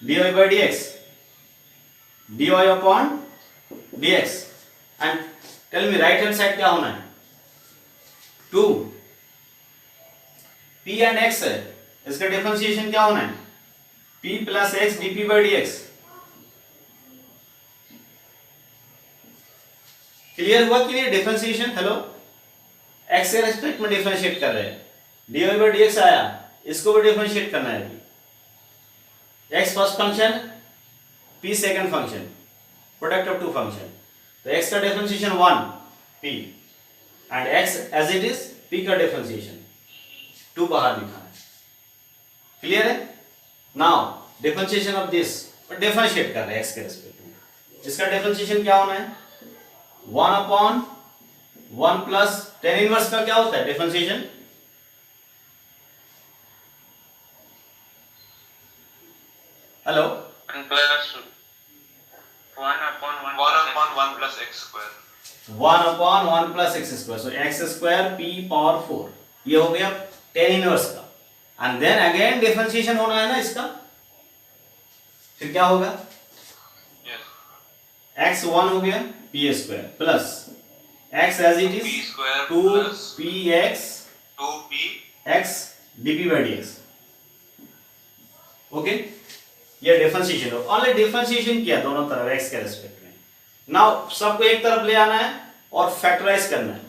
dy/dx, dy/dx, and tell me right hand side क्या होना है, 2 p एंड x है, इसका डिफरेंशिएशन क्या होना है, p plus x dp/dx। Clear हुआ कि नहीं डिफरेंशिएशन? हेलो, x के रेस्पेक्ट में डिफरेंशिएट कर रहे हैं, dy/dx आया, इसको भी डिफरेंशिएट करना है। x first function, p second function, product of two function, तो x का differentiation 1 p and x as it is p का डिफरेंशिएशन 2 बाहर दिखाना है। क्लियर है? Now differentiation of this, differentiate कर रहे हैं x के रेस्पेक्ट में, इसका डिफरेंशिएशन क्या होना है, 1/1 प्लस tan इनवर्स का क्या होता है differentiation, hello, 1 plus 1/1 plus x square, 1/1 plus x square, so x square p power 4, ये हो गया tan इनवर्स का, एंड देन अगेन डिफरेंशिएशन होना है ना इसका, फिर क्या होगा, x 1 हो गया p square plus x as it is 2px 2px dp/dx। Okay, ये डिफरेंशिएशन हो, ओनली डिफरेंशिएशन किया दोनों तरफ x के रेस्पेक्ट में। नाउ सबको एक तरफ ले आना है और फैक्टराइज करना है,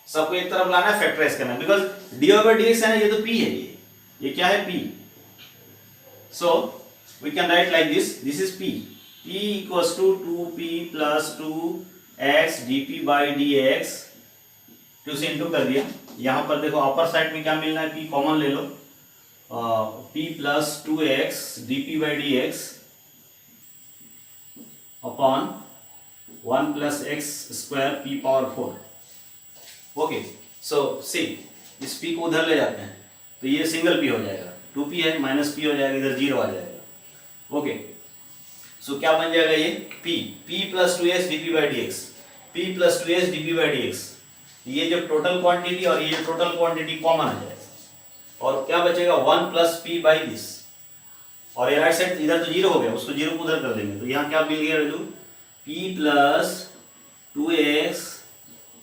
सबको एक तरफ लाना है, फैक्टराइज करना है, बिकॉज dy/dx है ना, ये तो p है, ये क्या है p, so we can write like this, this is p p equals to 2p plus 2x dp by dx, 2 से इंटू कर दिया। यहाँ पर देखो अपर साइड में क्या मिलना है, p कॉमन ले लो, p plus 2x dp by dx upon 1 plus x square p power 4। Okay, so see इस p को उधर ले जाते हैं तो ये सिंगल p हो जाएगा, 2p है माइनस p हो जाएगा, इधर 0 आ जाएगा। ओके, सो क्या बन जाएगा ये p plus 2s dp by dx, p plus 2s dp by dx, ये जो टोटल क्वांटिटी और ये टोटल क्वांटिटी कॉमन आ जाएगा और क्या बचेगा 1 प्लस p बाई दिस, और ये राइट साइड इधर तो 0 हो गया, उसको 0 को उधर कर देंगे तो यहाँ क्या मिल गया value p plus 2x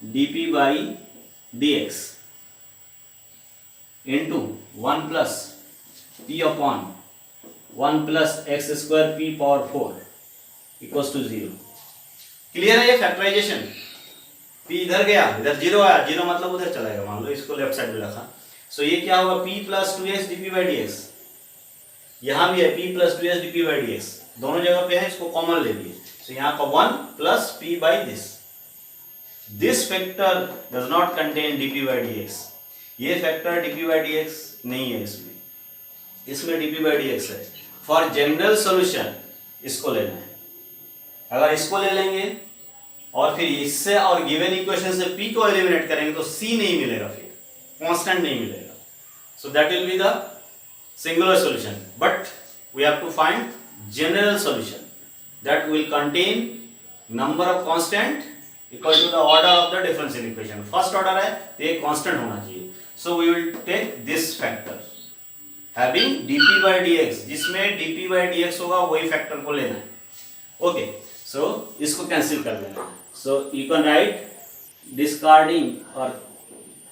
dp by dx into 1 plus p upon 1 plus x square p power 4 equals to 0। Clear है ये फैक्टराइजेशन? p इधर गया, इधर 0 आया, 0 मतलब उधर चलाएगा, मान लो इसको लेफ्ट साइड में रखा, सो ये क्या होगा p plus 2s dp by dx, यहाँ भी है p plus 2s dp by dx, दोनों जगह पे है, इसको कॉमन ले लिए, सो यहाँ पर 1 plus p by this factor does not contain dp by dx, ये फैक्टर dp बाई dx नहीं है इसमें, इसमें dp बाई dx है। फॉर जनरल सॉल्यूशन इसको लेना है, अगर इसको ले लेंगे और फिर इससे और गिवन इक्वेशन से p को एलिमिनेट करेंगे तो c नहीं मिलेगा, फिर कांस्टेंट नहीं मिलेगा, so that will be the singular solution, but we have to find general solution that will contain number of constant equal to the order of the differential equation. First order है तो ये constant होना चाहिए, so we will take this factor having dp by dx, जिसमें dp by dx होगा वही factor को लेना है। ओके, सो इसको कैंसिल कर देना है, so you can write discarding और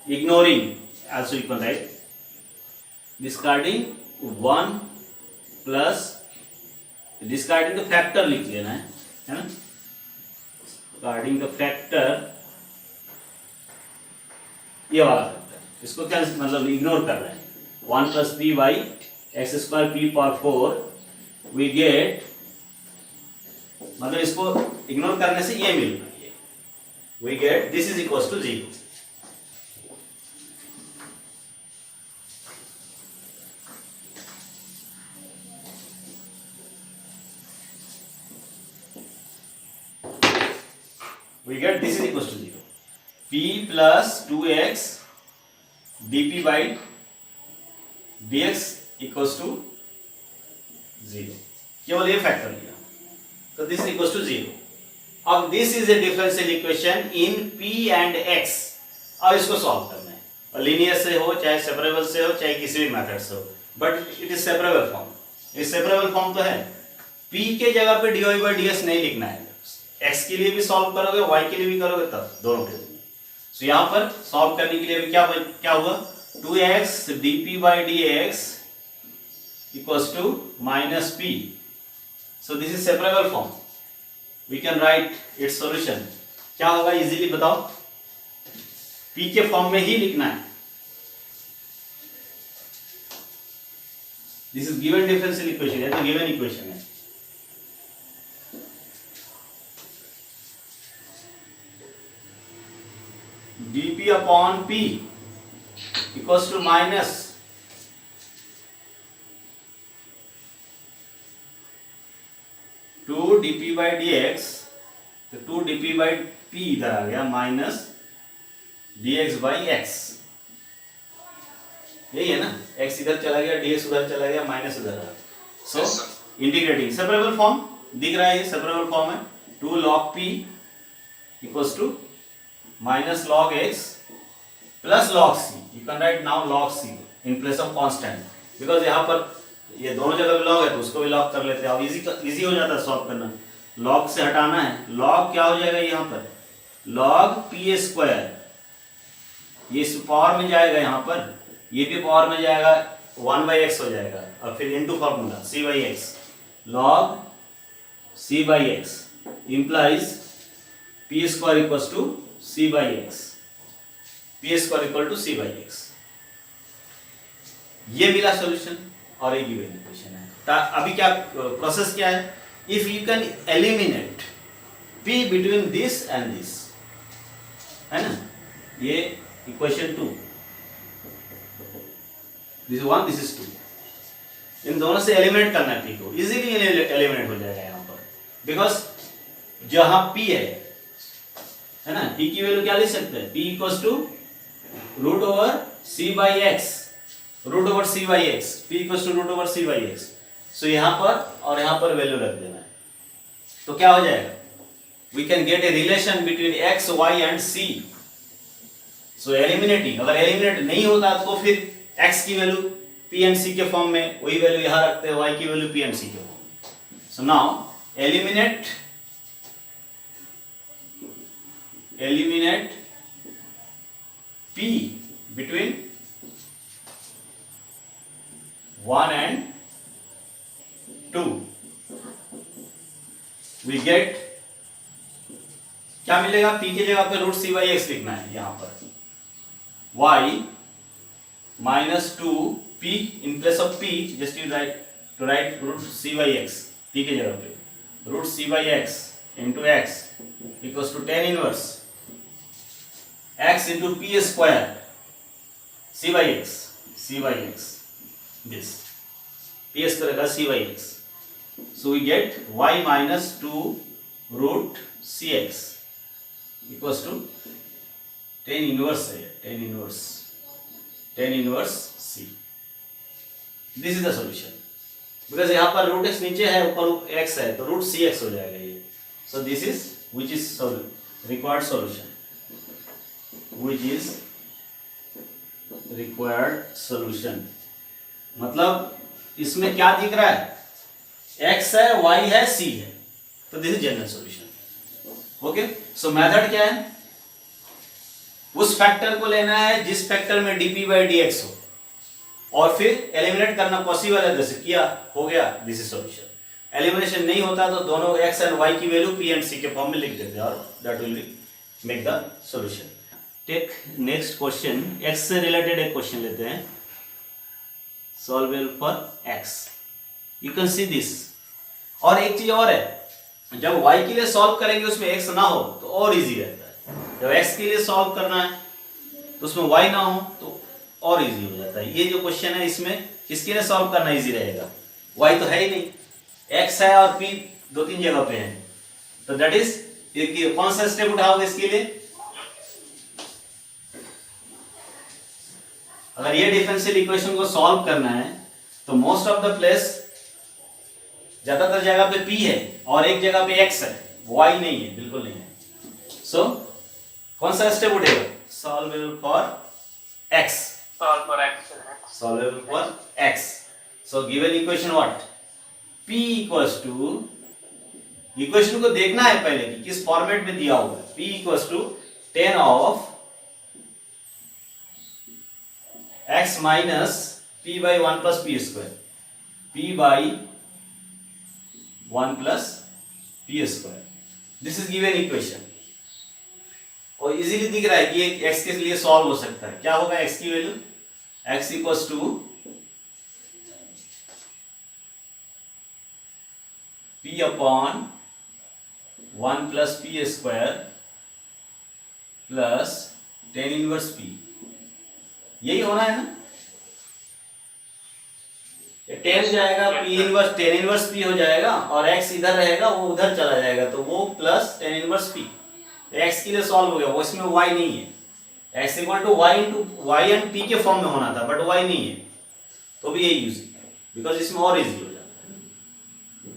ignoring, also you can write discarding 1 plus, discarding the factor लिख लेना है ना, डिस्कार्डिंग द फैक्टर, ये वाला फैक्टर, इसको क्या मतलब इग्नोर कर रहे हैं, 1 plus p by x square p power 4 we get, मतलब इसको इग्नोर करने से ये मिल रहा है, we get this is equal to 0। we get this is equals to 0, p plus 2x dp by dx equals to 0, केवल ये फैक्टर लिया तो दिस इक्वल्स टू 0। अब this is a differential equation in p and x, अब इसको solve करना है, और लीनियर से हो चाहे सेपरेबल से हो चाहे किसी भी मेथड से हो, but it is separable form, ये सेपरेबल फॉर्म तो है, p के जगह पे dy by dx नहीं लिखना है, x के लिए भी सॉल्व करोगे y के लिए भी करोगे तब दोनों के लिए। सो यहाँ पर सॉल्व करने के लिए भी क्या हुआ 2x dp by dx equals to minus p, so this is separable form, we can write its solution, क्या होगा इजीली बताओ, p के फॉर्म में ही लिखना है, this is given differential equation, है तो given equation है, dp upon p equals to minus 2 dp by dx, तो 2 dp by p इधर आ गया माइनस dx by x, यही है ना, x इधर चला गया, dx उधर चला गया, माइनस उधर आ, सो इंटीग्रेटिंग सेपरेबल फॉर्म दिख रहा है, ये सेपरेबल फॉर्म है, 2 log p equals to minus log x plus log c, you can write now log c in place of constant, because यहाँ पर ये दोनों जगह भी log है तो उसको भी log कर लेते हैं, अब इजी हो जाता है सॉल्व करना, log से हटाना है, log क्या हो जाएगा यहाँ पर log p स्क्वायर, ये इस पावर में जाएगा, यहाँ पर ये भी पावर में जाएगा, 1/x हो जाएगा, और फिर into formula c/x, log c/x implies p square equals to c/x, p square equal to c/x, ये मिला सॉल्यूशन और ये गिवन इक्वेशन है। अभी क्या प्रोसेस क्या है, if you can eliminate p between this and this, है ना, ये इक्वेशन 2, दिस 1 दिस इज 2, इन दोनों से एलिमिनेट करना है p को, इजीली एलिमिनेट हो जाएगा यहाँ पर, बिकॉज जहां p है ना, p की वैल्यू क्या ले सकते हैं, p equals to root over c by x, root over c by x, p equals to root over c by x. So यहाँ पर और यहाँ पर वैल्यू रख देना है, तो क्या हो जाएगा, we can get a relation between x, y and c। So eliminating, अगर एलिमिनेट नहीं होता तो फिर x की वैल्यू p एंड c के फॉर्म में, वही वैल्यू यहाँ रखते हैं, y की वैल्यू p एंड c के फॉर्म में। So now eliminate p between 1 and 2, we get क्या मिलेगा, p की जगह पे रूट c बाई एक्स लिखना है यहाँ पर, y minus 2p in place of p just you write root c by x, p की जगह पे root c by x into x equals to tan inverse x into p square c by x, this p square का c by x, so we get y minus 2 root cx equals to 10 inverse है, 10 inverse c। this is the solution, because यहाँ पर root x नीचे है, ऊपर x है, तो root cx हो जाएगा ये। so this is which is required solution, which is required solution, मतलब इसमें क्या दिख रहा है, x है, y है, c है, तो this is general solution. Okay, so method क्या है, उस फैक्टर को लेना है जिस फैक्टर में dp बाई dx हो, और फिर एलिमिनेट करना पॉसिबल है, जैसे किया, हो गया, दिस इज सॉल्यूशन। एलिमिनेशन नहीं होता तो दोनों x एंड y की वैल्यू p एंड c के फॉर्म में लिख देते हैं, और that will make the solution. Take next question, x से रिलेटेड एक क्वेश्चन लेते हैं, solvable for x, you can see this. और एक चीज और है, जब y के लिए सॉल्व करेंगे उसमें x ना हो तो और इजी रहता है, जब x के लिए सॉल्व करना है तो उसमें y ना हो तो और इजी हो जाता है। ये जो क्वेश्चन है इसमें किसके लिए सॉल्व करना इजी रहेगा, y तो है ही नहीं, x है और p दो तीन जगह पे है, तो दैट इज कौन सा स्टेप उठाओगे इसके लिए, अगर ये डिफरेंशियल इक्वेशन को सॉल्व करना है तो मोस्ट ऑफ द प्लेस ज्यादातर जगह पे p है और एक जगह पे x है, y नहीं है, बिल्कुल नहीं है। सो कौन सा स्टेप उठेगा, solvable for x, solvable for x। So given equation what, p equals to, equation को देखना है पहले कि किस फॉर्मेट में दिया हुआ है, p equals to 10 of x minus p by 1 plus p square, p by 1 plus p square, this is given equation. और इजीली दिख रहा है कि ये x के लिए सॉल्व हो सकता है। क्या होगा x की value, x equals to p upon 1 plus p square plus 10 inverse p, यही होना है ना, 10 जाएगा, टेन इनवर्स p हो जाएगा, और x इधर रहेगा, वो उधर चला जाएगा, तो वो प्लस 10 इनवर्स p, x के लिए सॉल्व हो गया, वो इसमें y नहीं है, x equal to y into y and p के फॉर्म में होना था, बट y नहीं है, तो भी यही यूज, बिकॉज इसमें और इजी हो जाता है।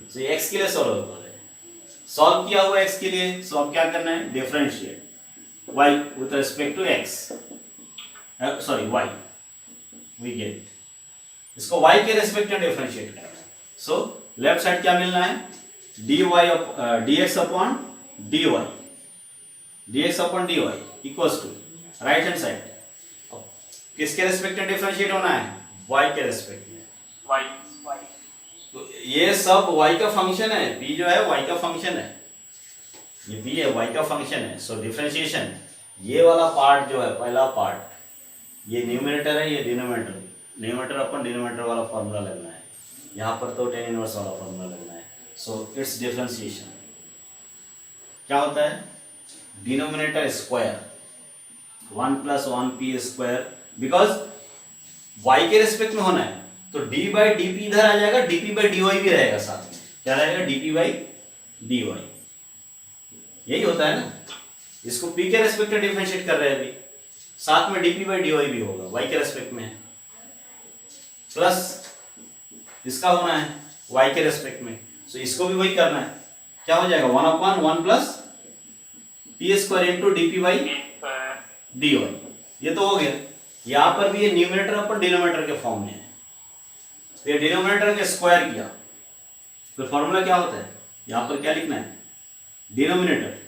तो ये x के लिए सॉल्व हो रहा है, सॉल्व किया हुआ x के लिए, सो अब क्या करना है, differentiate y with respect to x, sorry y, we get, इसको y के रिस्पेक्ट में डिफरेंशिएट करना है। सो लेफ्ट साइड क्या मिलना है, dx upon dy equals to right hand side, किसके रिस्पेक्ट में डिफरेंशिएट होना है, y के रिस्पेक्ट में, y, तो ये सब y का फंक्शन है, p जो है y का फंक्शन है, ये p है y का फंक्शन है। सो डिफरेंशिएशन, ये वाला पार्ट जो है, पहला पार्ट, ये न्यूमरेटर है, ये डिनोमिनेटर, न्यूमरेटर अपन डिनोमिनेटर वाला फॉर्मूला लगना है, यहाँ पर तो 10 इनवर्स वाला फॉर्मूला लगना है। सो इट्स डिफरेंशिएशन क्या होता है, denominator square 1 plus 1p square, because y के रेस्पेक्ट में होना है तो d बाई डी पी इधर आ जाएगा, dp बाई dy भी रहेगा साथ में, क्या रहेगा, dp बाई dy, यही होता है ना। इसको p के रेस्पेक्ट में डिफरेंशिएट कर रहे हैं अभी, साथ में dp बाई dy भी होगा, y के रेस्पेक्ट में, प्लस इसका होना है y के रेस्पेक्ट में, सो इसको भी वही करना है, क्या हो जाएगा 1/1 plus p square into d p by d y, ये तो हो गया। यहाँ पर भी ये न्यूमरेटर अपन डिनोमिनेटर के फॉर्म में है, तो ये डिनोमिनेटर के स्क्वायर किया, तो फॉर्मूला क्या होता है, यहाँ पर क्या लिखना है, denominator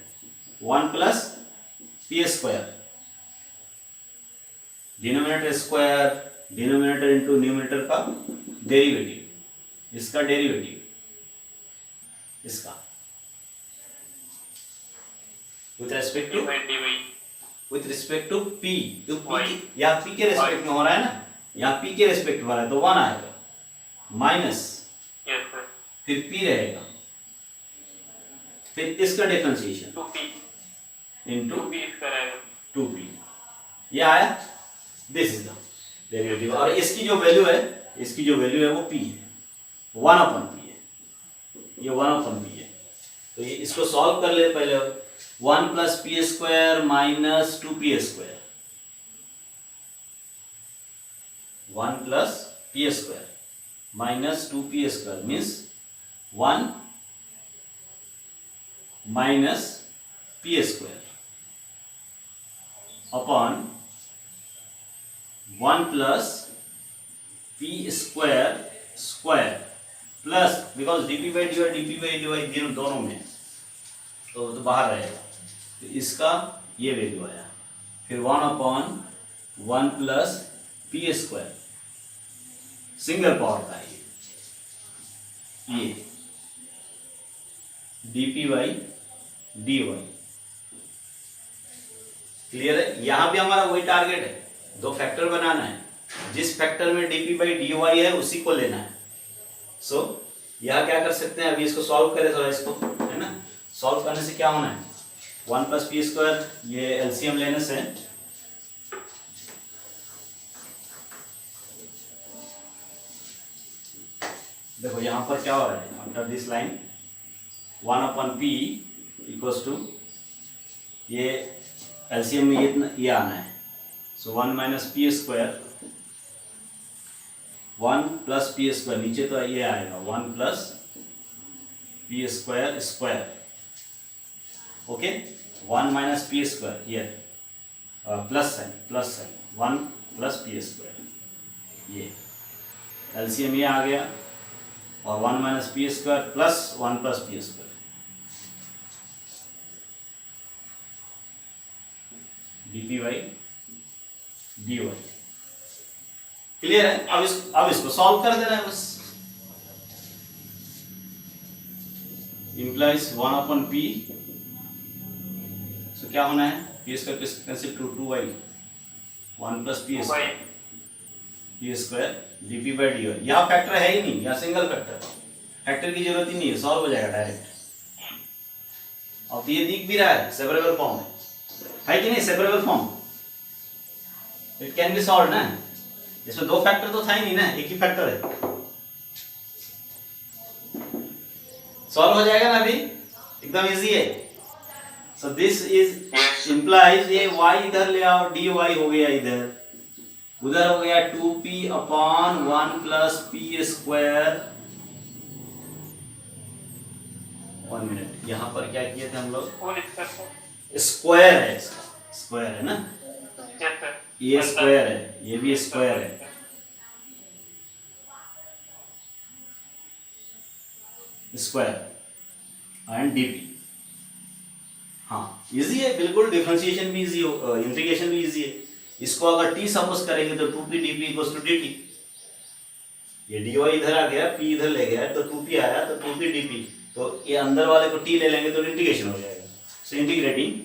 1 plus p square, denominator square, denominator into numerator का डेरिवेटिव, इसका डेरिवेटिव, इसका विथ रिस्पेक्ट टू p, तो p यहाँ p के रेस्पेक्ट में हो रहा है ना, यहाँ p के रेस्पेक्ट में हो रहा है तो 1 आएगा, माइनस फिर p रहेगा, फिर इसका डिफरेंशिएशन इंटू 2p, ये आया, दिस इज द डेरिवेटिव, और इसकी जो वैल्यू है, इसकी जो वैल्यू है वो p है, 1/p है, ये 1/p है। तो ये इसको सॉल्व कर ले पहले, 1 plus p square minus 2p square, 1 plus p square minus 2p square means 1 minus p square upon 1 plus p square square plus, because D p by D दोनों में तो बाहर रहेगा, तो इसका ये वैल्यू आया, फिर 1/1 plus p square, single power का ये d p by d y, clear है। यहां भी हमारा वही टारगेट है, दो फैक्टर बनाना है, जिस फैक्टर में dp बाई dy है उसी को लेना है। सो यहाँ क्या कर सकते हैं, अभी इसको सॉल्व करें थोड़ा, इसको है ना, सॉल्व करने से क्या होना है, 1 प्लस पी स्क्वायर, ये एलसीएम लेने से देखो यहाँ पर क्या हो रहा है, after this line 1/p equals to, ये एलसीएम में ये आना है, so 1 minus p square, 1 plus p square, नीचे तो ये आएगा 1 plus p square square, okay, 1 minus p square, ये plus sign 1 plus p square, ये एलसीएम ये आ गया, और 1 minus p square plus 1 plus p square, dp by dy, clear है। अब इसको सॉल्व कर देना है बस, इम्प्लाइज 1/p, सो क्या होना है, P square cancel two 2y, 1 plus p square dp by dy, यहाँ फैक्टर है ही नहीं, यहाँ सिंगल फैक्टर की जरूरत ही नहीं है, सॉल्व हो जाएगा डायरेक्ट। अब ये दिख भी रहा है सेपरेबल फॉर्म है कि नहीं, separable form, it can B solve ना, इसमें दो फैक्टर तो था ही नहीं ना, एक ही फैक्टर है, सॉल्व हो जाएगा ना अभी, एकदम इजी है। सो दिस इज इंप्लाइज, ये y इधर ले आओ, dy हो गया इधर, उधर हो गया 2p upon 1 plus p square, 1 minute, यहाँ पर क्या किए थे हम लोग, स्क्वायर है, इसका स्क्वायर है ना, ये स्क्वायर है, ये भी स्क्वायर है, स्क्वायर एंड dp, हाँ इजी है बिल्कुल, डिफरेंशिएशन भी इजी हो, इंटीग्रेशन भी इजी है। इसको अगर t सपोज करेंगे तो 2p dp equals to dt, ये dy इधर आ गया, p इधर ले गया तो 2p आया, तो 2p dp, तो ये अंदर वाले को t ले लेंगे तो इंटीग्रेशन हो जाएगा। सो इंटीग्रेटिंग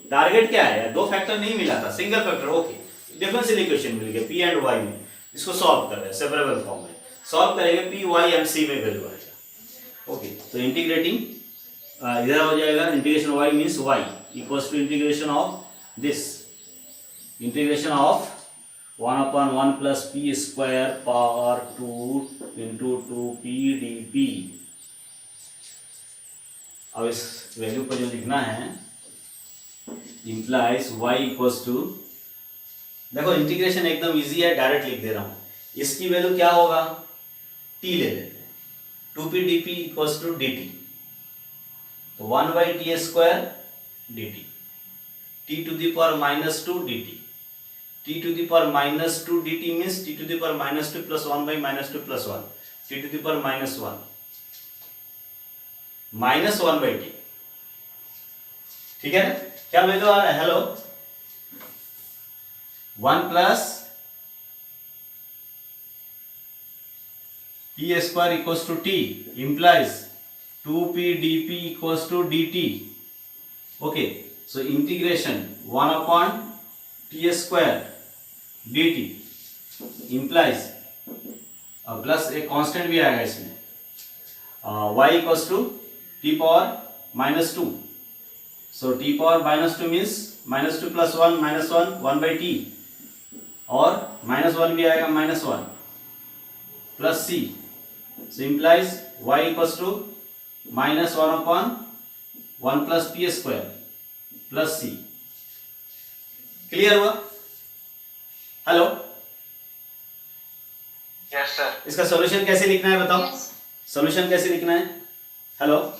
टारगेट क्या है, दो फैक्टर नहीं मिला था, single factor, okay, differential equation मिल गया p एंड y में, इसको सॉल्व कर रहे हैं सेपरेबल फॉर्म में। सॉल्व करेंगे पी वाई एंड सी में वैल्यू आएगा। ओके, तो इंटीग्रेटिंग इधर हो जाएगा, integration y means y equals to integration of this, integration of 1/1 plus p square power 2 into 2p d. अब इस वैल्यू पर जो लिखना है इम्प्लाइज y इक्वल्स टू, देखो इंटीग्रेशन एकदम इजी है, डायरेक्ट लिख दे रहा हूँ। इसकी वैल्यू क्या होगा, t ले लेते हैं, 2p d p equals to d t, तो 1/t square d t, t to the power -2 d t, t to the power -2 d t means t to the power -2 plus 1/-2 plus 1, t to the power -1 -1/t, ठीक है ना? क्या value आ रहा है, hello, 1 plus p square equals to t implies 2p dp equals to dt. Okay, so integration 1/t square dt implies plus एक constant भी आएगा इसमें, y equals to t power -2, so t power -2 means -2 plus 1 -1 1/t, और -1 भी आएगा, -1 plus c, so implies y equals to -1/1 plus p square plus c. Clear हुआ, hello? Yes sir. इसका solution कैसे लिखना है बताओ, सॉल्यूशन कैसे लिखना है, हेलो?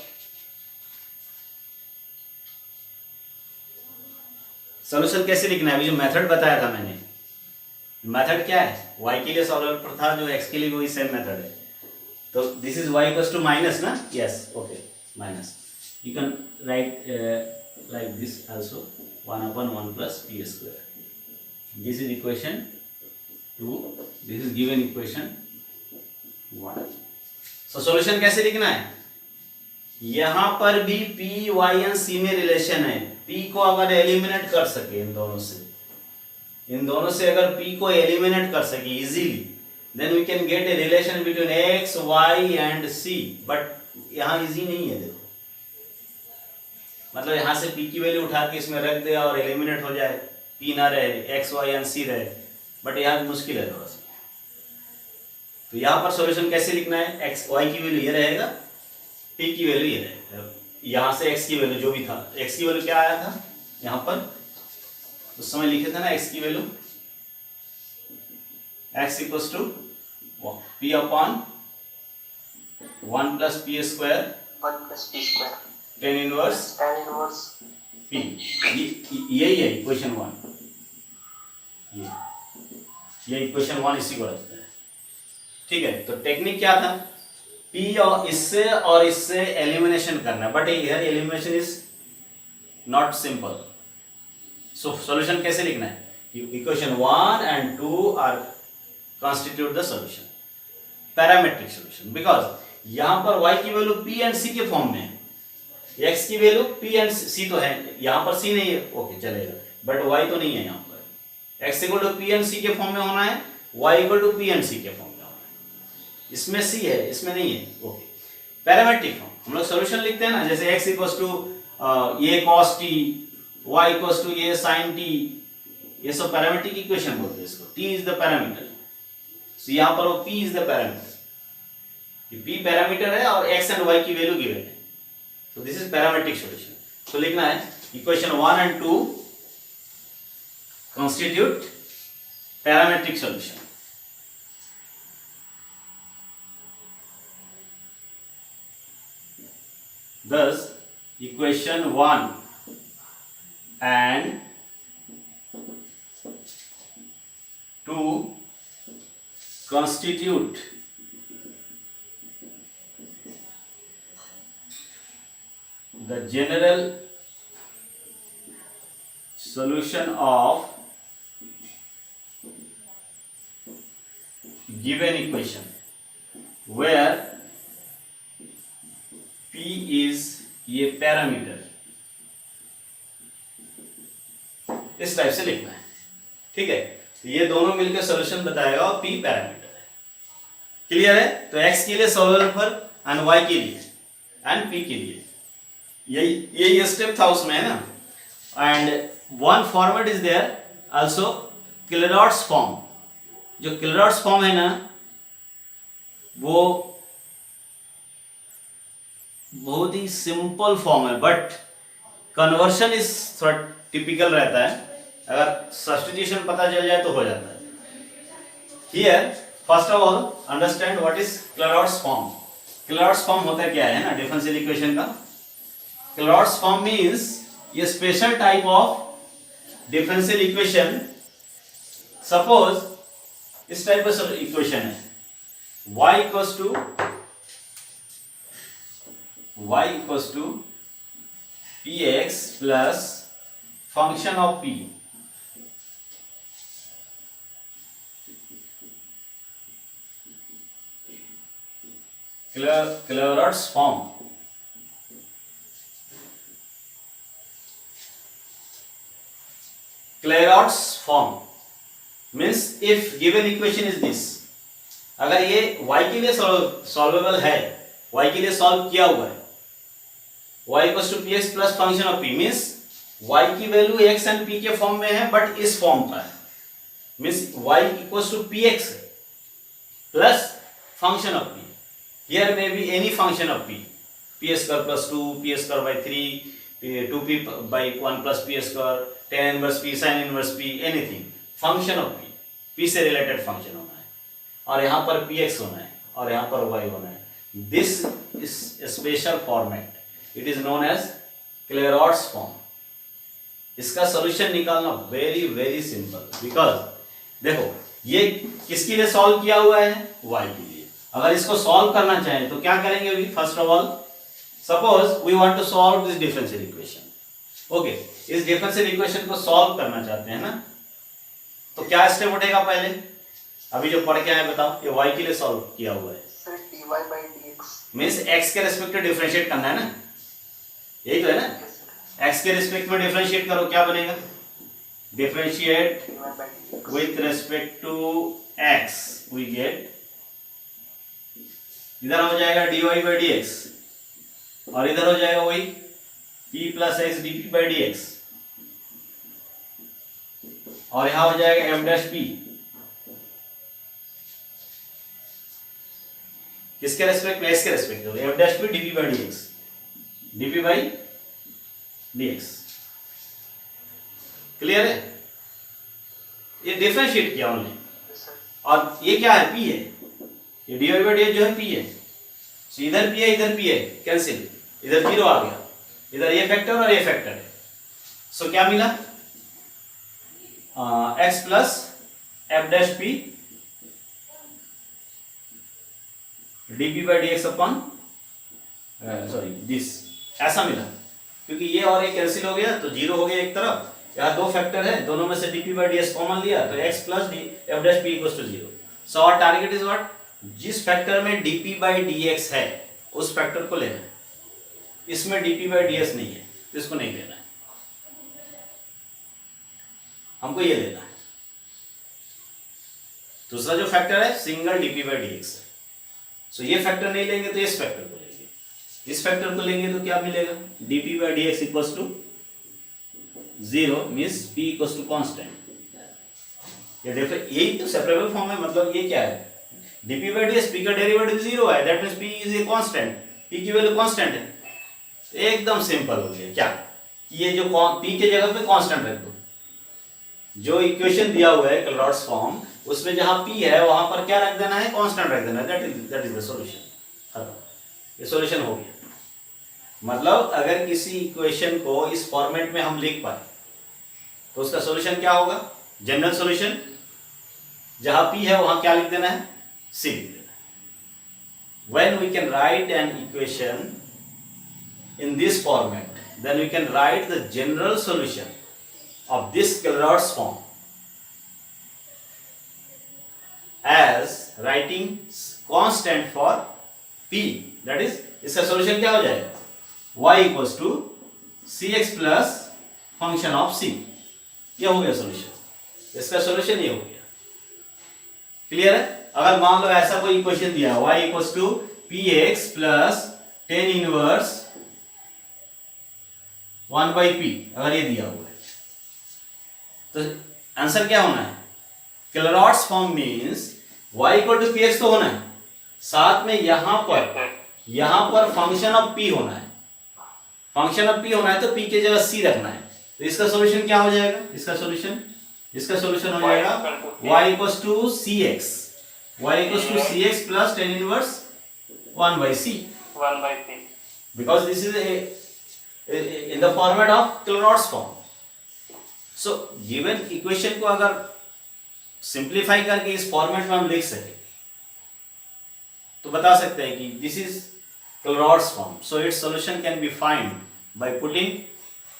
सॉल्यूशन कैसे लिखना है, अभी जो मेथड बताया था मैंने, मेथड क्या है, y के लिए सॉल्वर था, जो x के लिए वही सेम मेथड है। तो this is y equals to minus ना, yes, okay, minus, you can write like this also, 1/1 plus p square, this is equation 2, this is given equation 1। So solution कैसे लिखना है, यहां पर भी p y एंड c में relation है, p को अगर एलिमिनेट कर सके इन दोनों से अगर p को एलिमिनेट कर सके easily, then we can get a relation between x, y and c, but यहाँ इजी नहीं है, देखो, मतलब यहाँ से p की वैल्यू उठा के इसमें रख दे और एलिमिनेट हो जाए, p ना रहे, x, y and c रहे, बट यहाँ मुश्किल है थोड़ा सा। तो यहाँ पर सॉल्यूशन कैसे लिखना है, x, y की वैल्यू ये रहेगा, p की वैल्यू ये रहेगा, यहाँ से x की वैल्यू जो भी था, x की वैल्यू क्या आया था यहाँ पर, उस समय लिखे थे ना x की value, x equals to p upon 1 plus p square 1 plus p square tan inverse p, यही है इक्वेशन 1, ये इक्वेशन 1 इसी को रखते हैं, ठीक है? तो टेक्निक क्या था, p और इससे एलिमिनेशन करना, but here elimination is not simple. So solution कैसे लिखना है, equation 1 and 2 are constitute the solution, parametric solution, because यहां पर y की वैल्यू p एंड c के फॉर्म में है, x की वैल्यू p एंड c तो है, यहां पर c नहीं है, ओके चलेगा, बट y तो नहीं है, यहां पर x equal to p and c के फॉर्म में होना है, y equal to p and c के फॉर्म में होना है, इसमें c है, इसमें नहीं है, ओके। पैरामेट्रिक फॉर्म हम लोग सॉल्यूशन लिखते हैं ना, जैसे x equal to a cos t, y equal to a sin t, ये सब पैरामेट्रिक इक्वेशन बोलते हैं इसको, t इज द पैरामीटर, तो यहां पर वो p is the parameter, p parameter है और x एंड y की वैल्यू गिवन है, तो दिस इज पैरामेट्रिक सॉल्यूशन। तो लिखना है equation 1 and 2 constitute parametric solution. Thus equation 1 and 2 constitute the general solution of given equation where p is ये parameter, इस टाइप से लिखना है, ठीक है? तो ये दोनों मिलकर सॉल्यूशन बताएगा और p पैरामीटर है, क्लियर है? तो x के लिए सॉल्वर एंड y के लिए एंड p के लिए, यही स्टेप था उसमें, है ना। And one format is there also, Clairaut's form. जो क्लेरॉट्स फॉर्म है ना, वो बहुत ही सिंपल फॉर्म है, बट कन्वर्शन इज थोड़ा टिपिकल रहता है। अगर सब्स्टिट्यूशन पता चल जाए तो हो जाता है। Here first of all understand what is Clairaut's form. Clairaut's form होता क्या है ना डिफरेंशियल इक्वेशन का। क्लेरॉट्स फॉर्म मींस ये special type of differential equation. Suppose इस टाइप का इक्वेशन है, y equals to px plus function of p। Clairaut's form. Clairaut's form means if given equation is this, अगर ये y के लिए solvable है, y के लिए सॉल्व किया हुआ है, y equals to px plus function of p means y की वैल्यू x एंड p के फॉर्म में है, बट इस फॉर्म का है, means y equals to px plus function of p। Here may be any function of p, p square plus 2, p square by 3, 2p by 1 plus p square, tan inverse p, sin inverse p, anything function of p, p से related function होना है, और यहाँ पर px होना है और यहाँ पर y होना है। This is special format, it is known as Clairaut's form. इसका सॉल्यूशन निकालना वेरी वेरी सिंपल, बिकॉज देखो ये किसके लिए सॉल्व किया हुआ है, y के लिए। अगर इसको सॉल्व करना चाहें तो क्या करेंगे अभी? First of all suppose we want to solve this differential equation. Okay, इस डिफरेंशियल इक्वेशन को सॉल्व करना चाहते हैं ना, तो क्या स्टेप उठेगा पहले? अभी जो पढ़ के आए बताओ, ये y के लिए सॉल्व किया हुआ है, dy by dx means x के रिस्पेक्ट में डिफरेंशिएट करना है ना, यही तो है ना। x के रिस्पेक्ट में डिफरेंशिएट करो, क्या बनेगा? Differentiate dy by dx with respect to x, we get, इधर हो जाएगा dy by dx और इधर हो जाएगा वही p plus x dp by dx, और यहां हो जाएगा f डैश p। किसके रेस्पेक्ट में? x के रेस्पेक्ट में, f dash p dp by dx, dp by dx। Clear है? ये डिफरेंशिएट किया हमने, और ये क्या है? p है, ये dy by dx जो है p है, so इधर p है इधर p है, कैंसिल, इधर 0 आ गया, इधर ये फैक्टर और ये फैक्टर है, सो क्या मिला? x plus f dash p dp by dx upon sorry this, ऐसा मिला, क्योंकि ये और ये कैंसिल हो गया तो 0 हो गया एक तरफ, यहाँ दो फैक्टर है, दोनों में से dp by ds कॉमन लिया तो x plus f dash p equals to 0। So our target is what? जिस फैक्टर में dp by dx है उस फैक्टर को लेना है, इसमें dp by ds नहीं है तो इसको नहीं लेना है, हमको ये लेना है। दूसरा जो फैक्टर है सिंगल dp by dx है, सो ये फैक्टर नहीं लेंगे तो इस फैक्टर को लेंगे, इस फैक्टर को लेंगे तो क्या मिलेगा? dp by dx equals to 0 means p equals to constant. यही तो सेपरेबल फॉर्म है, मतलब ये क्या है? dp by ds, p का डेरिवेटिव 0 है, that means p is a constant, p की वैल्यू कांस्टेंट है। एकदम सिंपल हो गया क्या कि ये जो p के जगह पे कांस्टेंट रख दो, जो इक्वेशन दिया हुआ है क्लेरॉट्स फॉर्म, उसमें जहां p है वहां पर क्या रख देना है? कांस्टेंट रख देना है, दैट इज द सॉल्यूशन। खत्म, ये सॉल्यूशन हो गया। मतलब अगर किसी इक्वेशन को इस फॉर्मेट में हम लिख पाए तो उसका सॉल्यूशन क्या होगा? जनरल सॉल्यूशन, जहां p है वहां क्या लिख देना है? c लिख देना है। When we can write an equation in this format, then we can write the general solution of this Clairaut's form as writing constant for p, that is इसका सॉल्यूशन क्या हो जाएगा? y equals to cx plus function of c। ये हो गया solution, इसका solution ये हो गया। क्लियर है? अगर मान लो ऐसा कोई इक्वेशन दिया y equals to p x plus tan inverse 1/p, अगर ये दिया हुआ है तो आंसर क्या होना है? Clairaut's form means y equal to p x तो होना है, साथ में यहां पर फंक्शन ऑफ p होना है। फंक्शन ऑफ p होना है तो p की जगह c रखना है। तो इसका सॉल्यूशन क्या हो जाएगा? इसका सॉल्यूशन हो जाएगा y equals to cx, y equals to cx plus tan inverse 1/c, because this is in the format of Claude's form. So given equation को अगर सिंप्लीफाई करके इस फॉर्मेट में हम लिख सके तो बता सकते हैं कि this is Claude's form. So its solution can be found by putting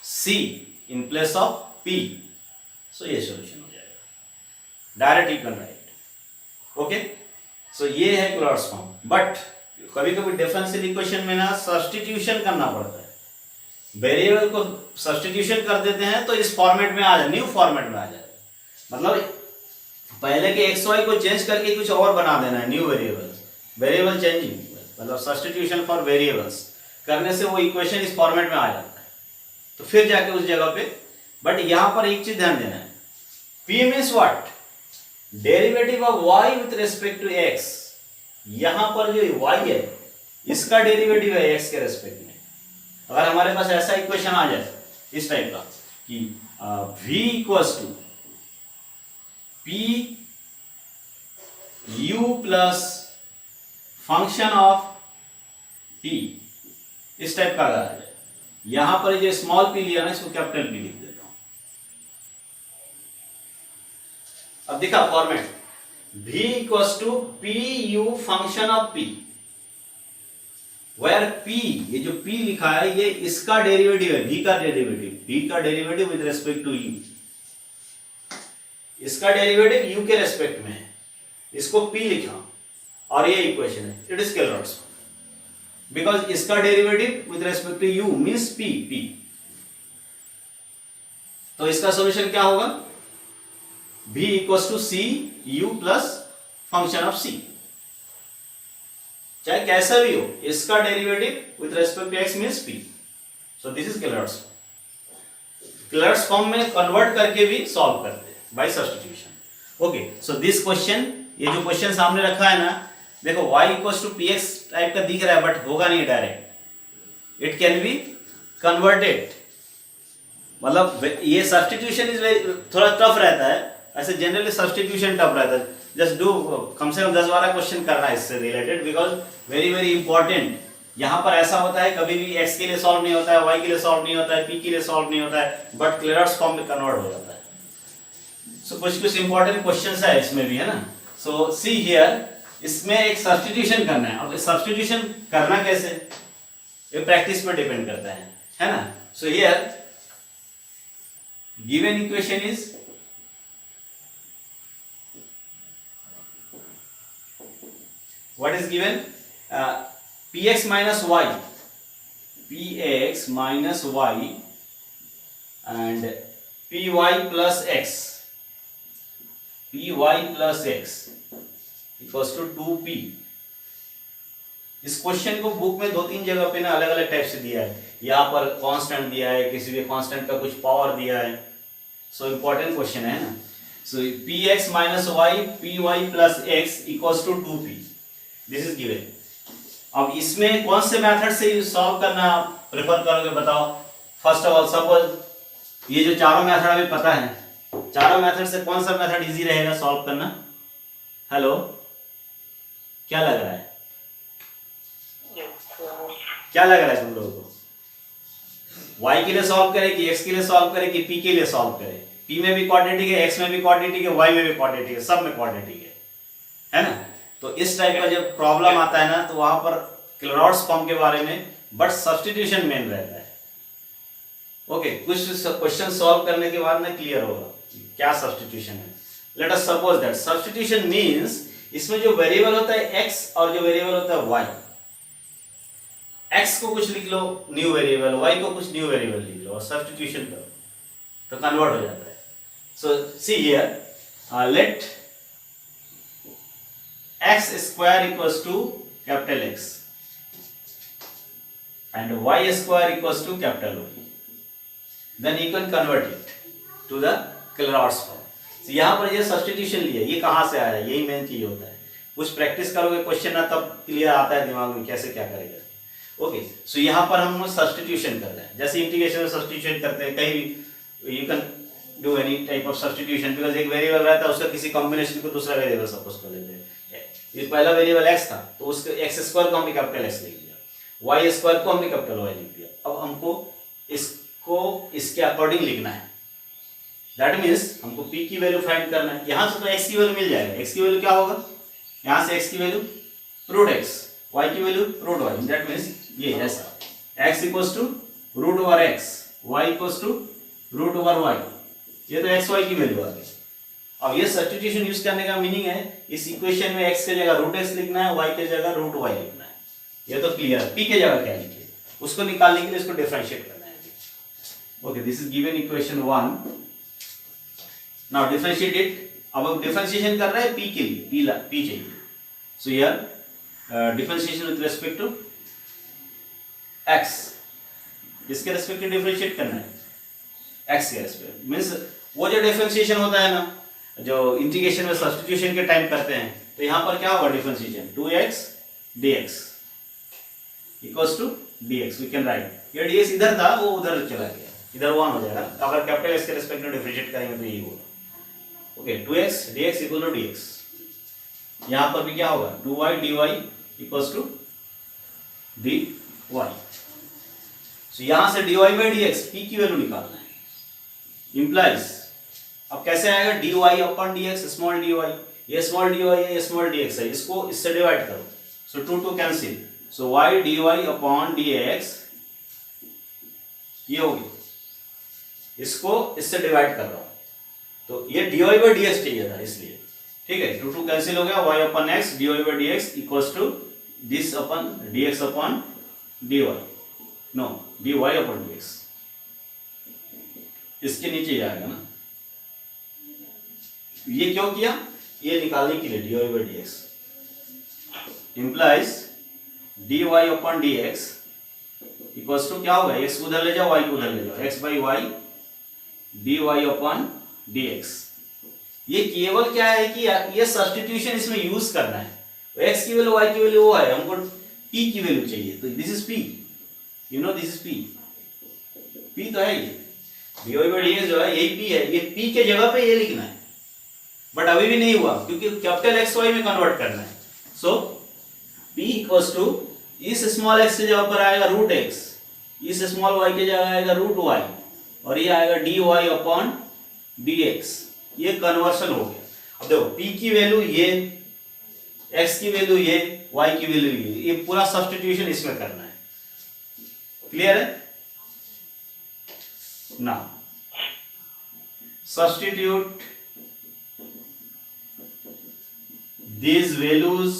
c in place of p. So ये solution हो जाएगा, direct you can write. Okay, so ये है Claude's form। बट कभी कभी डिफरेंशियल इक्वेशन में ना सब्स्टिट्यूशन करना पड़ता है, वेरिएबल को सब्स्टिट्यूशन कर देते हैं तो इस फॉर्मेट में आ जाए, न्यू फॉर्मेट में आ जाए। मतलब पहले के एक्स वाई को चेंज करके कुछ और बना देना है, न्यू वेरिएबल चेंजिंग, मतलब सब्स्टिट्यूशन फॉर वेरिएबल्स करने से वो इक्वेशन इस फॉर्मेट में आ जाता है, तो फिर जाके उस जगह पे। बट यहां पर एक चीज ध्यान देना है, p means what? Derivative of y with respect to x। यहां पर जो y है इसका डेरिवेटिव है x के रेस्पेक्ट में। अगर हमारे पास ऐसा इक्वेशन आ जाए इस टाइप का कि v equals to p u plus function of p, इस टाइप का अगर यहां पर जो स्मॉल p लिया ना इसको कैपिटल p लिख देता हूं। अब दिखा format, v equals to p u function of p, where p, ये जो p लिखा है ये इसका डेरिवेटिव है, v का derivative with respect to u, इसका डेरिवेटिव u के रेस्पेक्ट में है, इसको p लिखा और ये इक्वेशन है। It is Claude's form because इसका derivative with respect to u means p। तो इसका सॉल्यूशन क्या होगा? v equals to c u plus function of c, चाहे कैसा भी हो, इसका derivative with respect to x means p। So this is Claude's form में कन्वर्ट करके भी सॉल्व करते हैं by substitution. Okay, so this question, ये जो क्वेश्चन सामने रखा है ना, देखो y equals to px type का दिख रहा है बट होगा नहीं direct, it can be converted. मतलब ये सब्स्टिट्यूशन इज थोड़ा टफ रहता है, ऐसे जनरली सब्स्टिट्यूशन टफ रहता है। जस्ट डू कम से कम 10-12 क्वेश्चन करना है इससे related, because very very important. यहाँ पर ऐसा होता है कभी भी x के लिए सॉल्व नहीं होता है, y के लिए सॉल्व नहीं होता है, p के लिए सॉल्व नहीं होता है, बट Claude's फॉर्म में कन्वर्ट हो जाता है। सो कुछ इंपॉर्टेंट क्वेश्चंस है इसमें भी, है ना। सो सी हियर, इसमें एक सब्स्टिट्यूशन करना है। अब सब्स्टिट्यूशन करना कैसे, ये प्रैक्टिस पर डिपेंड करता है ना। So here given equation is what is given, px minus y and py plus x equals to 2p। इस क्वेश्चन को बुक में 2-3 जगह पे ना अलग अलग टाइप से दिया है। यहाँ पर कांस्टेंट दिया है, किसी भी कांस्टेंट का कुछ पावर दिया है। सो इंपॉर्टेंट क्वेश्चन है ना। सो px minus y py plus x equals to 2p, this is given. अब इसमें कौन से मेथड से सॉल्व करना प्रेफर करोगे बताओ? फर्स्ट ऑफ ऑल सपोज ये जो चारों मेथड हमें पता है, चारों मेथड से कौन सा मेथड इजी रहेगा सॉल्व करना? हेलो, क्या लग रहा है? क्या लग रहा है तुम लोगों को? y के लिए सॉल्व करे कि x के लिए सॉल्व करे कि p के लिए सॉल्व करे? p में भी क्वाड्रेटिक है, x में भी क्वाड्रेटिक है, y में भी क्वाड्रेटिक है, सब में क्वाड्रेटिक है ना। तो इस टाइप का जब प्रॉब्लम आता है ना तो वहां पर Claude's फॉर्म के बारे में बट सब्स्टिट्यूशन मेन रहता है। ओके, कुछ क्वेश्चन सॉल्व करने के बाद ना क्लियर होगा क्या सब्स्टिट्यूशन है। Let us suppose that substitution means इसमें जो वेरिएबल होता है x और जो वेरिएबल होता है y, x को कुछ लिख लो न्यू वेरिएबल, y को कुछ न्यू वेरिएबल लिख लो और सब्स्टिट्यूशन करो तो कन्वर्ट हो जाता है। So see here, let x square equals to capital x and y square equals to capital o, then you can convert it to the Clairaut's form. यहाँ पर ये सब्स्टिट्यूशन लिया, ये कहाँ से आया, यही मेन चीज होता है। कुछ प्रैक्टिस करोगे क्वेश्चन ना तब क्लियर आता है दिमाग में कैसे क्या करेगा। ओके, सो यहाँ पर हम सब्स्टिट्यूशन कर रहे हैं, जैसे इंटीग्रेशन में सब्स्टिट्यूशन करते हैं, कहीं भी you can do any type of substitution, because एक वेरिएबल रहता है उसका किसी कॉम्बिनेशन को दूसरा वेरिएबल सपोज कर लेते हैं। ये पहला वेरिएबल एक्स था तो उसके एक्स स्क्वायर को हमने कैपिटल एक्स लिख दिया, वाई स्क्वायर को हमने कैपिटल वाई लिख दिया। अब हमको इसको इसके अकॉर्डिंग लिखना है, दैट मीन्स हमको p की वैल्यू फाइंड करना है। यहाँ से तो x की वैल्यू मिल जाएगा, x की वैल्यू क्या होगा, यहाँ से x की वैल्यू रूट x, y की value root y, that means ये ऐसा x equals to root over x, y equals to root over y, ये तो x y की वैल्यू आ गई। अब ये सब्स्टिट्यूशन यूज करने का मीनिंग है इस इक्वेशन में x के जगह रूट x लिखना है, y के जगह रूट y लिखना है, ये तो क्लियर है। p के जगह क्या लिखिए, उसको निकालने के लिए इसको डिफरेंशिएट करना है। Okay, this is given equation 1, now differentiate it. अब डिफरेंशिएशन कर रहे हैं p के लिए, p चाहिए, so here differentiation with respect to x, इसके रिस्पेक्ट में डिफरेंशिएट करना है, x के रिस्पेक्ट मींस वो जो डिफरेंशिएशन होता है ना, जो इंटीग्रेशन में सब्स्टिट्यूशन के टाइम करते हैं, तो यहाँ पर क्या होगा differentiation 2x dx equals to dx, we can write, ये dx इधर था वो उधर चला गया, इधर 1 हो जाएगा। अगर कैपिटल x के रिस्पेक्ट में डिफरेंशिएट करेंगे तो यही होगा। Okay, 2x dx equal to dx, यहाँ पर भी क्या होगा 2y dy equals to dy, so यहाँ से dy बाई dx p की वैल्यू निकालना है, इम्प्लाइज अब कैसे आएगा dy upon dx, small dy, ये स्मॉल dy है, ये स्मॉल dx है, इसको इससे डिवाइड करो, सो 2 2 कैंसिल, सो y dy अपॉन dx ये होगी, इसको इससे डिवाइड कर रहा हूं, तो ये dy बाई dx चाहिए था इसलिए, ठीक है, 2 2 कैंसिल हो गया, y upon x dy by dx equals to this upon dx upon dy, no dy upon dx, इसके नीचे जाएगा ना, ये क्यों किया, ये निकालने के लिए dy by dx implies dy upon dx equals to क्या होगा, x उधर ले जाओ y को उधर ले जाओ, x by y dy upon dx। ये केवल क्या है कि ये सब्स्टिट्यूशन इसमें यूज करना है, x की वैल्यू y की वैल्यू वो है, हमको p की वैल्यू चाहिए, तो this is p, you know this is p तो है ये dy बाई dx जो है यही p है, ये p के जगह पे ये लिखना है, बट अभी भी नहीं हुआ क्योंकि कैपिटल एक्स वाई में कन्वर्ट करना है। सो p इक्वल्स टू इस स्मॉल x के जगह पर आएगा रूट x, इस स्मॉल y के जगह आएगा रूट y, और ये आएगा dy अपॉन dx, ये कन्वर्शन हो गया। अब देखो p की वैल्यू ये, x की वैल्यू ये, y की वैल्यू ये पूरा सब्स्टिट्यूशन इसमें करना है, क्लियर है। Now substitute these values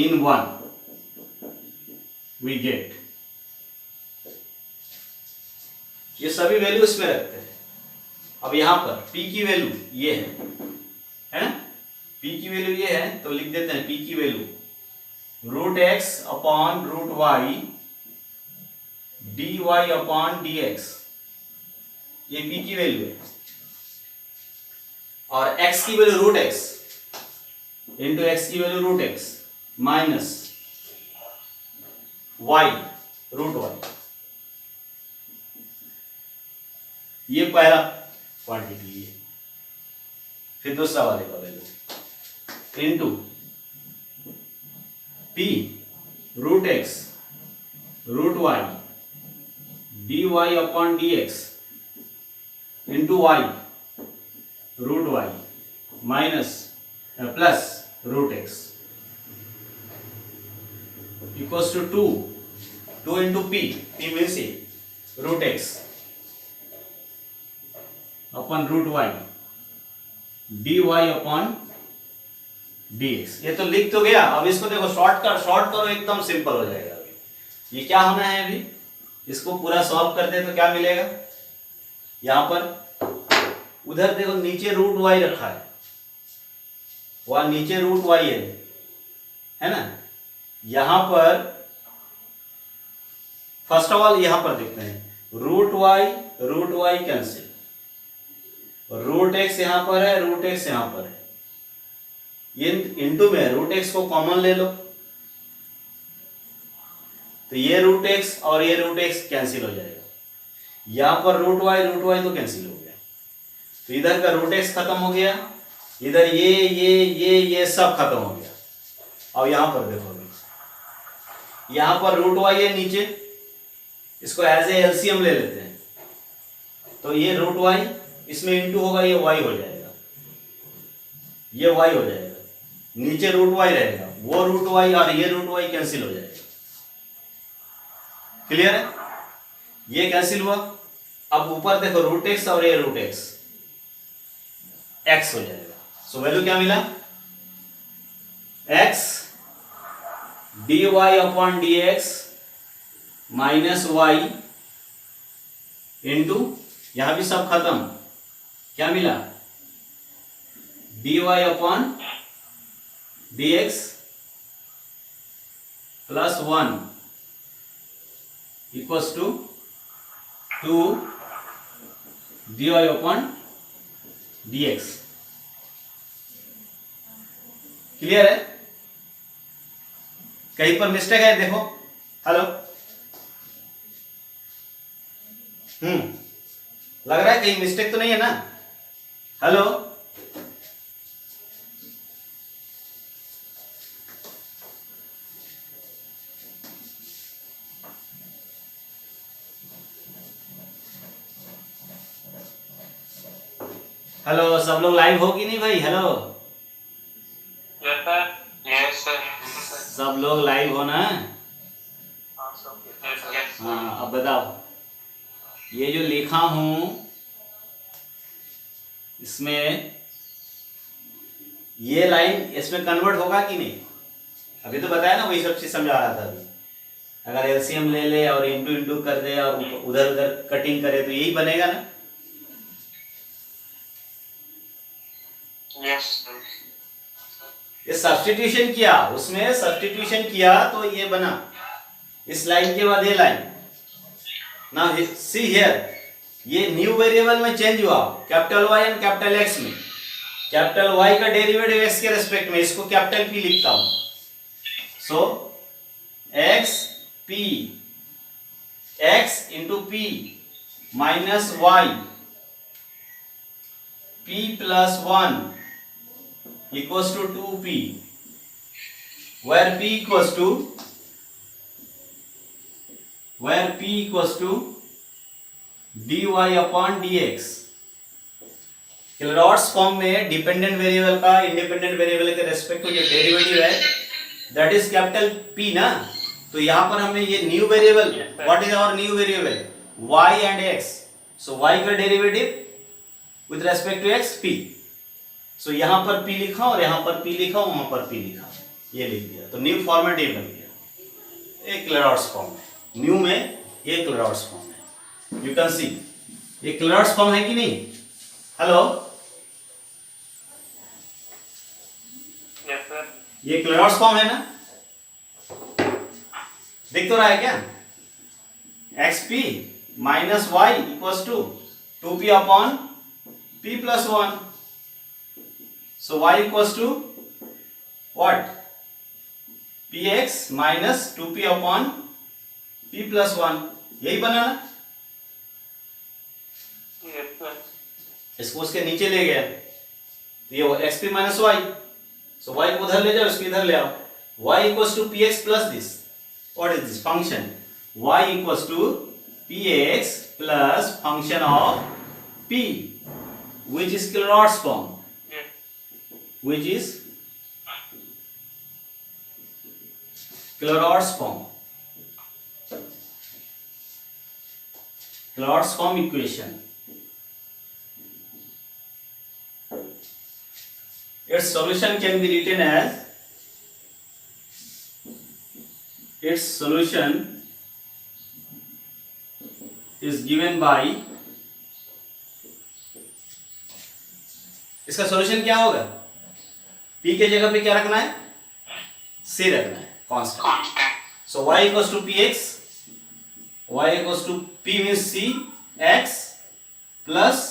in 1, we get, ये सभी वैल्यू इसमें रखते हैं। अब यहां पर p की वैल्यू ये है ना, p की वैल्यू ये है तो लिख देते हैं p की value root x upon root y dy upon dx, ये p की वैल्यू है, और x की value root x into x की value root x minus y root y, ये पहला क्वांटिटी है। फिर दूसरा वाले का value into p root x root y dy upon dx into y root y minus plus root x equals to 2 into p means root x upon root y dy upon dx। ये तो लिख तो गया, अब इसको देखो short करो एकदम सिंपल हो जाएगा। अभी ये क्या होना है, अभी इसको पूरा सॉल्व करते हैं तो क्या मिलेगा, यहां पर उधर देखो नीचे रूट y रखा है, वह नीचे रूट वाई है ना। यहां पर फर्स्ट ऑफ ऑल यहां पर देखते हैं root y cancel, root x यहां पर है, रूट एक्स यहां पर है, ये इनटू में रूट एक्स को कॉमन ले लो तो ये रूट एक्स और ये रूट एक्स कैंसिल हो जाएगा। यहां पर रूट वाई तो कैंसिल हो गया, तो इधर का रूट एक्स खत्म हो गया, इधर ये सब खत्म हो गया। अब यहां पर देखो, यहां पर रूट वाई है नीचे, इसको एज ए एलसीएम ले लेते हैं, तो ये रूट वाई इसमें इंटू होगा, ये वाई हो जाएगा, ये वाई हो जाएगा, नीचे रूट वाई रहेगा, वो रूट वाई और ये रूट वाई कैंसिल हो जाएगा। क्लियर है, ये कैंसिल हुआ। अब ऊपर देखो रूट एक्स और ये रूट एक्स एक्स हो जाएगा। सो वैल्यू क्या मिला, x d Y upon D x minus y into, यहां भी सब खत्म, क्या मिला, d Y upon D x plus 1 equals to 2 d Y upon D x. Clear है, कहीं पर मिस्टेक है देखो, हेलो, लग रहा है कहीं मिस्टेक तो नहीं है ना, हेलो, हेलो, सब लोग लाइव हो कि नहीं भाई, हेलो, यस सर, सब लोग लाइव हो ना। यस। हाँ, अब बताओ, ये जो लिखा हूं इसमें ये लाइन इसमें कन्वर्ट होगा कि नहीं, अभी तो बताया ना, वही सब चीज समझा रहा था अभी। अगर एलसीएम ले ले और इंटू इंटू कर दे और उधर उधर कटिंग करे तो यही बनेगा ना। यस। ये सब्स्टिट्यूशन किया, उसमें सब्स्टिट्यूशन किया तो ये बना, इस लाइन के बाद ये लाइन ना, सी हियर, ये न्यू वेरिएबल में चेंज हुआ, capital y and capital x में, कैपिटल वाई का डेरिवेटिव एक्स के रेस्पेक्ट में, इसको कैपिटल पी लिखता हूं, so x p, x into p minus y p plus 1 equals to 2p, where p equals to dy upon dx। Clots form में dependent variable का independent variable के respect में जो डेरिवेटिव है दैट इज कैपिटल p ना, तो यहां पर हमने ये new variable, what is our new variable, y and x, so y का derivative with respect to x p, so यहां पर p लिखा और यहां पर p लिखा, वहां पर p लिखा, ये लिख दिया, तो न्यू फॉर्मेट ये बन गया, एक क्लॉट्स फॉर्म है, न्यू में ये क्लॉट्स फॉर्म है, यू कैन सी ये क्लॉट्स फॉर्म है कि नहीं, हेलो, यस सर। ये क्लॉट्स फॉर्म है ना, दिख तो रहा है क्या, xp minus y equals to 2p upon p plus 1, so y equals to what, px minus 2p upon p plus 1, यही बना ना, यस सर। इसको उसके नीचे ले गया, तो ये xp माइनस वाई, सो y को उधर ले जाओ, इसको इधर ले आओ, y equals to px plus this, what is this function, y equals to px plus function of p which is Claude's form, which is Claude's form, Claude's form equation, its solution can be written as, its solution is given by, इसका सॉल्यूशन क्या होगा, p के जगह पे क्या रखना है, c रखना है, constant. Constant. So y equals to px, y equals to p means c x plus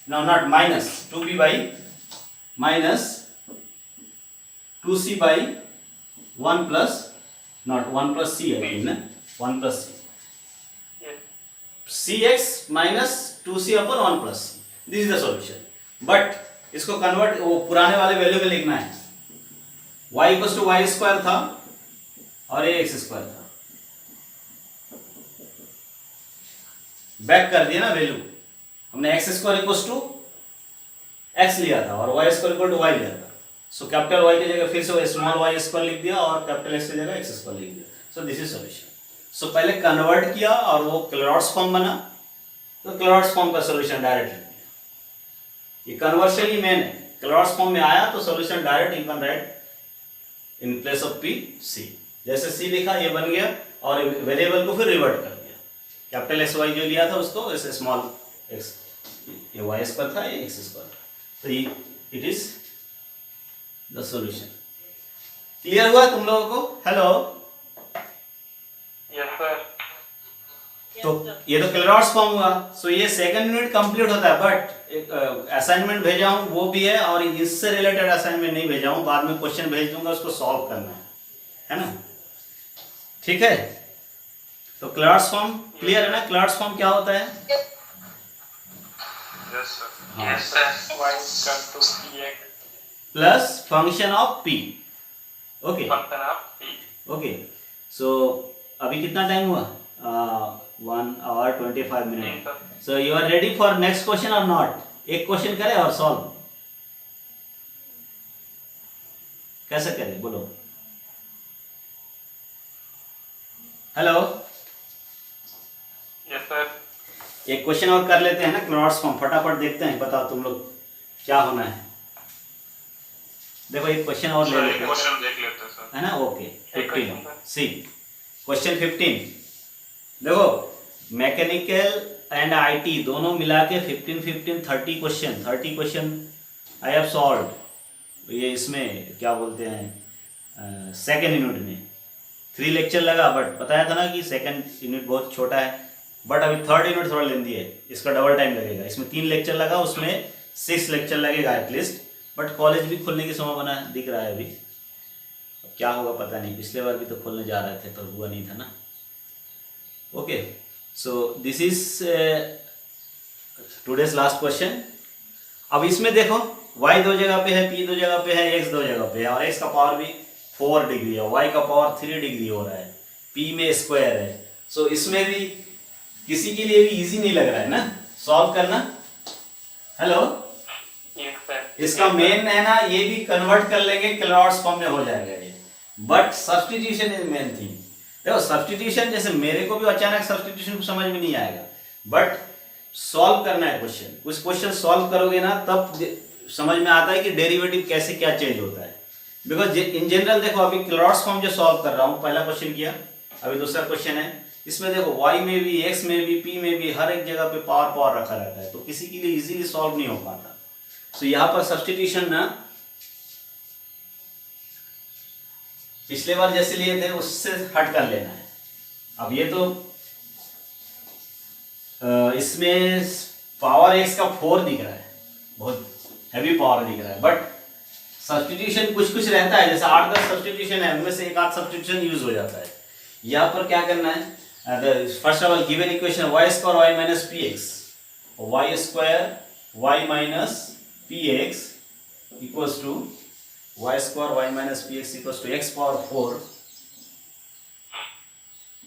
no not minus 2p by minus 2c by 1 plus not 1 plus c है ना, 1 plus c, Yes. cx minus 2c upon 1 plus c, this is the solution. But इसको convert वो पुराने वाले value में लिखना है, y equals to y square था और ये एक्स स्क्वायर था, बैक कर दिया ना वैल्यू, हमने x square equals to x लिया था और y square equal to y लिया था। सो कैपिटल वाई की जगह फिर से स्मॉल वाई स्क्वायर लिख दिया और कैपिटल एक्स की जगह एक्स स्क्वायर लिख दिया। So this is solution. So पहले कन्वर्ट किया और वो क्लॉट्स फॉर्म बना, तो क्लॉट्स फॉर्म का सॉल्यूशन डायरेक्ट लिख दिया। ये कन्वर्शन ही मेन है, क्लॉट्स फॉर्म में आया तो solution direct you can write in place of p c, जैसे सी लिखा ये बन गया और वेरिएबल को फिर रिवर्ट कर दिया, कैपिटल एक्स वाई जो लिया था उसको ऐसे स्मॉल एक्स, ये वाई स्क्वायर था ये एक्स स्क्वायर था, तो ये it is the solution. Clear हुआ तुम लोगों को? Hello, Yes, sir. तो ये तो क्लॉट्स फॉर्म हुआ। सो ये सेकंड यूनिट कंप्लीट होता है, बट एक असाइनमेंट भेजा हूँ वो भी है और इससे रिलेटेड असाइनमेंट नहीं भेजा हूँ, बाद में क्वेश्चन भेज दूंगा, उसको सॉल्व करना है ना, ठीक है? तो क्लॉट्स फॉर्म क्लियर है ना? क्लॉट्स फॉर्म क्या होता है? Yes, sir. हाँ। Yes, sir. Y equal to px plus function of p, okay function of p. Okay. So अभी कितना टाइम हुआ? 1 hour 25 Yes, minutes। sir. So you are ready for next question और not? एक question करें और solve कैसे करें बोलो? Hello, Yes, sir. एक क्वेश्चन और कर लेते हैं ना, क्लॉट्स फॉर्म फटाफट देखते हैं, बताओ तुम लोग क्या होना है। देखो एक क्वेश्चन और ले लेते हैं, क्वेश्चन देख लेते हैं सर। है ना? ओके, एक 15 question, sir. सी क्वेश्चन 15। देखो मैकेनिकल एंड आईटी दोनों मिला के 15 30 question, 30 question I have solve. ये इसमें क्या बोलते हैं सेकेंड यूनिट में 3 लेक्चर लगा, बट बताया था ना कि सेकेंड यूनिट बहुत छोटा है, बट अभी थर्ड यूनिट थोड़ा लेंदी है, इसका डबल टाइम लगेगा। इसमें 3 लेक्चर लगा, उसमें 6 लेक्चर लगेगा एटलीस्ट, बट कॉलेज भी खुलने की समय बना दिख रहा है अभी, अब क्या होगा पता नहीं, पिछले बार भी तो खुलने जा रहे थे पर हुआ नहीं था ना। Okay, so this is today's last question. अब इसमें देखो y 2 जगह पे है, p 2 जगह पे है, x 2 जगह पे है और x का पावर भी 4 डिग्री है, y का पावर 3 डिग्री हो रहा है, p में स्क्वायर है। सो इसमें भी किसी के लिए भी इजी नहीं लग रहा है ना सॉल्व करना। Hello, Yes, sir. इसका मेन है ना, ये भी कन्वर्ट कर लेंगे क्लॉट्स फॉर्म में हो जाएगा ये, but substitution is main thing. देखो सब्स्टिट्यूशन जैसे मेरे को भी अचानक सब्स्टिट्यूशन समझ में नहीं आएगा, बट सॉल्व करना है क्वेश्चन, कुछ क्वेश्चन सॉल्व करोगे ना तब समझ में आता है कि डेरिवेटिव कैसे क्या चेंज होता है। बिकॉज इन जनरल देखो अभी क्लॉट्स फॉर्म जो सॉल्व कर रहा हूँ, पहला क्वेश्चन किया, अभी दूसरा क्वेश्चन है, इसमें देखो y में भी x में भी p में भी हर एक जगह पे पावर पावर रखा रहता है, तो किसी के लिए इजीली सॉल्व नहीं हो पाता। सो यहाँ पर सब्स्टिट्यूशन ना पिछले बार जैसे लिए थे उससे हट कर लेना है। अब ये तो इसमें पावर x का 4 दिख रहा है, बहुत हैवी पावर दिख रहा है, बट सब्स्टिट्यूशन कुछ कुछ रहता है, जैसे 8-10 सब्स्टिट्यूशन है, उनमें से एक आध सब्स्टिट्यूशन यूज हो जाता है। यहाँ पर क्या करना है, first of all given equation y square y minus p x, y square y minus p x equals to y square y minus p x equals to x power 4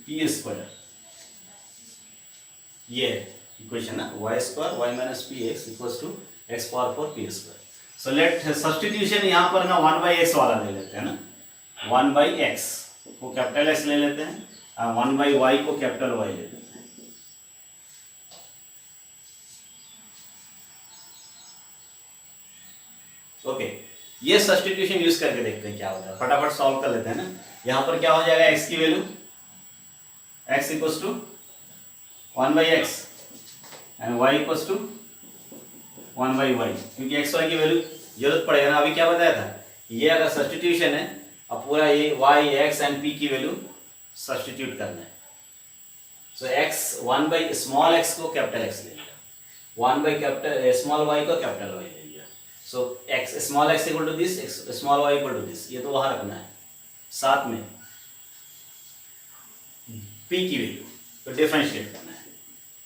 p square, ये equation ना, y square y minus p x equals to x power 4 p square. So let substitution यहाँ पर ना 1/x वाला ले लेते हैं ना, 1/x को कैपिटल x ले लेते हैं, 1/y को कैपिटल y ले लेते हैं। ओके, ये सब्स्टिट्यूशन यूज करके देखते हैं क्या होता है, फटाफट सॉल्व कर लेते हैं ना। यहाँ पर क्या हो जाएगा, x की value x equals to 1/x and y equals to 1/y, क्योंकि x y की वैल्यू जरूरत पड़ेगा ना। अभी क्या बताया था, ये अगर सब्स्टिट्यूशन है, अब पूरा ये y x एंड p की वैल्यू सब्स्टिट्यूट करना है। So x 1 by small x को कैपिटल x ले लिया, 1 बाई कैपिटल स्मॉल y को कैपिटल y ले लिया। So x small x equal to this, small y equal to this, ये तो वहाँ रखना है। साथ में p की वैल्यू तो डिफरेंशिएट करना है।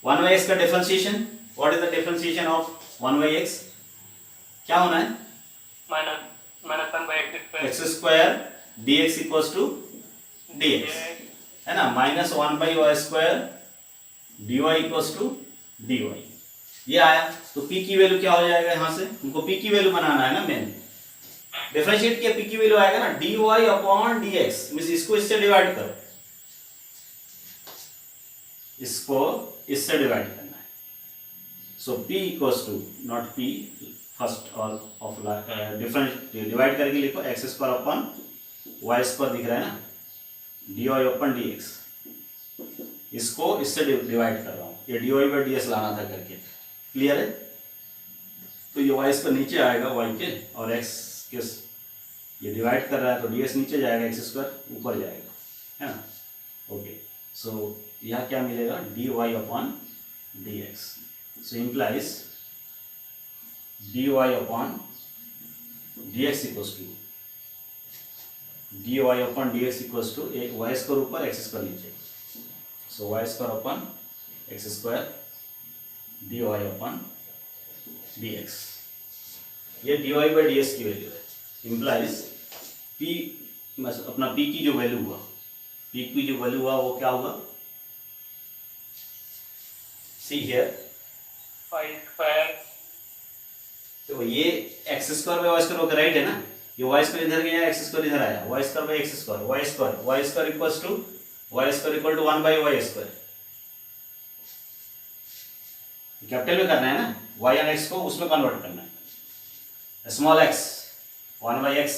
1 बाई x का differentiation, what is the differentiation of 1 by x? क्या होना है? Minus 1 by x x square dx equals to dx, है ना, minus 1 by y square dy equals to dy। ये आया तो p की वैल्यू क्या हो जाएगा? यहाँ से हमको p की वैल्यू बनाना है ना, मेन डिफरेंशिएट किया, p की वैल्यू आएगा ना dy अपॉन dx, मींस इसको इससे डिवाइड करो, इसको इससे डिवाइड करना है। So p equals to not p, first all of different divide करके लिखो, x square upon y square दिख रहा है ना, d y upon d x, इसको इससे डिवाइड कर रहा हूँ, ये d y by d s लाना था करके, क्लियर है? तो ये वाई स्क्वायर नीचे आएगा वाई के, और एक्स के ये डिवाइड कर रहा है तो डी एक्स नीचे जाएगा, एक्स स्क्वायर ऊपर जाएगा, है ना। ओके, सो यहाँ क्या मिलेगा? D Y upon D x, so implies dy upon dx equals to dy upon dx equals to एक y स्क्वायर ऊपर x स्क्वायर नीचे, सो y square upon x square dy upon dx, ये dy by ds की value है। Implies p, अपना p की जो value हुआ, p की जो वैल्यू हुआ वो क्या होगा? सी हियर वाई स्क्वायर, तो ये x square by y square का राइट है ना, ये वाई स्क्वायर इधर गया, एक्स स्क्वायर इधर आया, y square by x square, y square equals to y square equal to 1 by y square, capital में करना है ना, वाई एंड एक्स को उसमें कन्वर्ट करना है, small x 1 by x,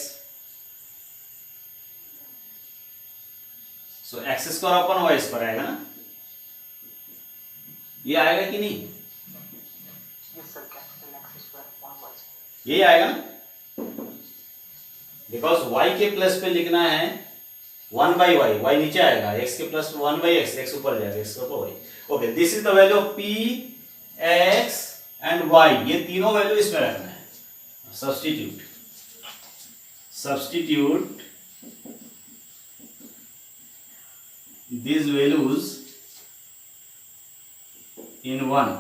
so x square upon y square आएगा ना, ये आएगा कि नहीं? यही आएगा ना, बिकॉज y के प्लस पे लिखना है 1 बाई वाई, वाई नीचे आएगा, x के प्लस 1 बाई एक्स, एक्स ऊपर जाएगा, एक्स ऊपर y. Okay, this is the value of p, x and y, ये तीनों वैल्यू इसमें रखना है। Substitute these values in 1.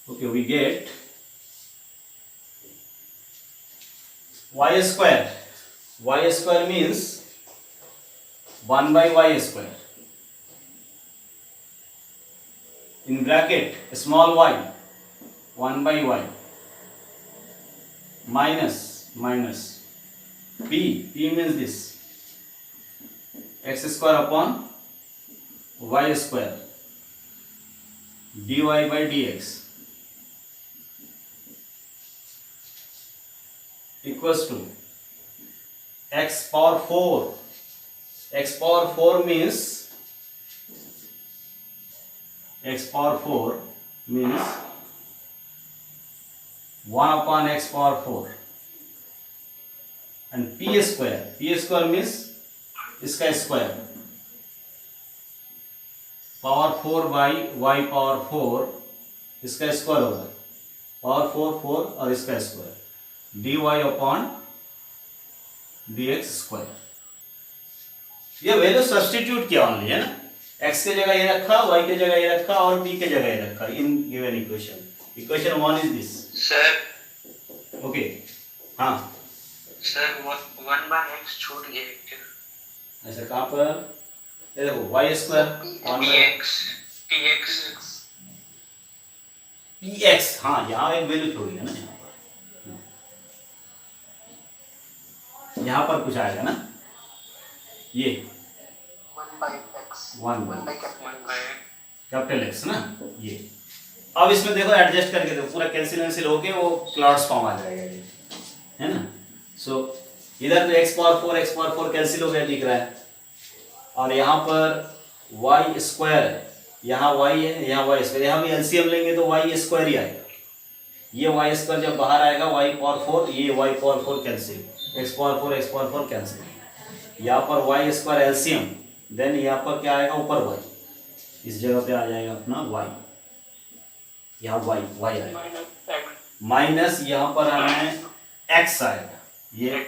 Okay, we get y square. Y square means 1 by y square. In bracket small y 1 by y minus p means this x square upon y square dy by dx equals to x power 4. X power 4 means x power 4 means 1 upon x power 4 and p square means इसका square power 4 by y power 4 इसका square होगा power 4 और इसका square dy upon dx square. ये value substitute किया only है ना, x के जगह ये रखा, y के जगह ये रखा और p के जगह ये रखा in given equation 1 is this sir. Okay हाँ सर 1 बाय x छूट गया, ऐसा कहाँ पर? ये देखो वाई स्क्वायर px, हाँ यहाँ एक वैल्यू छोड़ी है ना, यहाँ पर कुछ आएगा ना, ये 1 by x 1 by capital x ना ये। अब इसमें देखो एडजस्ट करके देखो, पूरा कैंसिल होके वो क्लॉट्स फॉर्म आ जाएगा ये, है ना। सो इधर तो x पावर 4 कैंसिल हो गया दिख रहा है, और यहाँ पर y स्क्वायर है, यहाँ y है, यहाँ y स्क्वायर, यहाँ भी एलसीएम लेंगे तो y स्क्वायर ही आएगा, ये वाई स्क्वायर जब बाहर आएगा वाई पावर 4, ये y power 4 cancel, x power 4 cancel. यहाँ पर वाई स्क्वायर एलसीएम, देन यहाँ पर क्या आएगा ऊपर वाई, इस जगह पे आ जाएगा अपना वाई, यहाँ वाई आएगा माइनस, यहाँ पर आना है एक्स आएगा, ये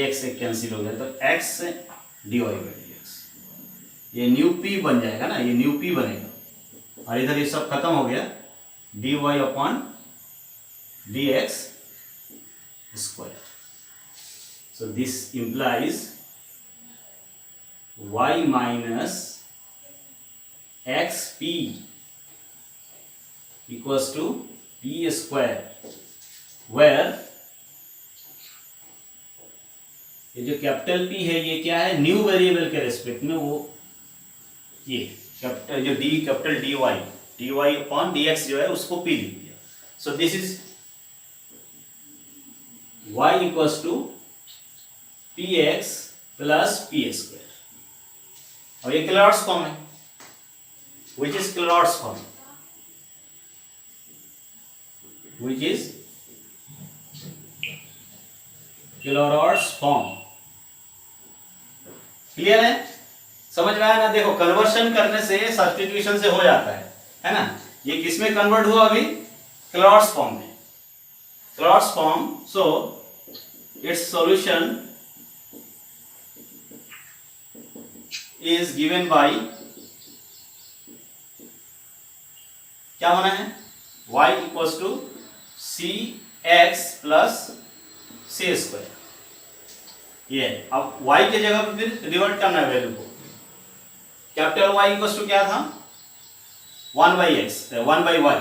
एक्स से कैंसिल हो गया तो x d y by d x, ये न्यू पी बन जाएगा ना, ये न्यू पी बनेगा, और इधर ये सब खत्म हो गया, D Y upon D X square. So this implies y minus xp equals to p square, where ये जो कैपिटल P है ये क्या है, न्यू वेरिएबल के रेस्पेक्ट में, वो ये कैपिटल जो कैपिटल dy अपॉन dx जो है उसको p लिख दिया। So this is y equals to px plus p square. अब ये क्लॉट्स फॉर्म है, which is Clairaut's form, which is Clairaut's form. Clear है, समझ में आया ना? देखो कन्वर्शन करने से, सब्स्टिट्यूशन से हो जाता है ना? ये किस में कन्वर्ट हुआ अभी? क्लॉट्स फॉर्म में, clots form. So it's solution is given by, क्या होना है, y equals to cx plus c square. ये अब y के जगह पे फिर रिवर्ट करना है वैल्यू को, कैपिटल Y इक्वल्स टू क्या था, 1 by x, 1 by y,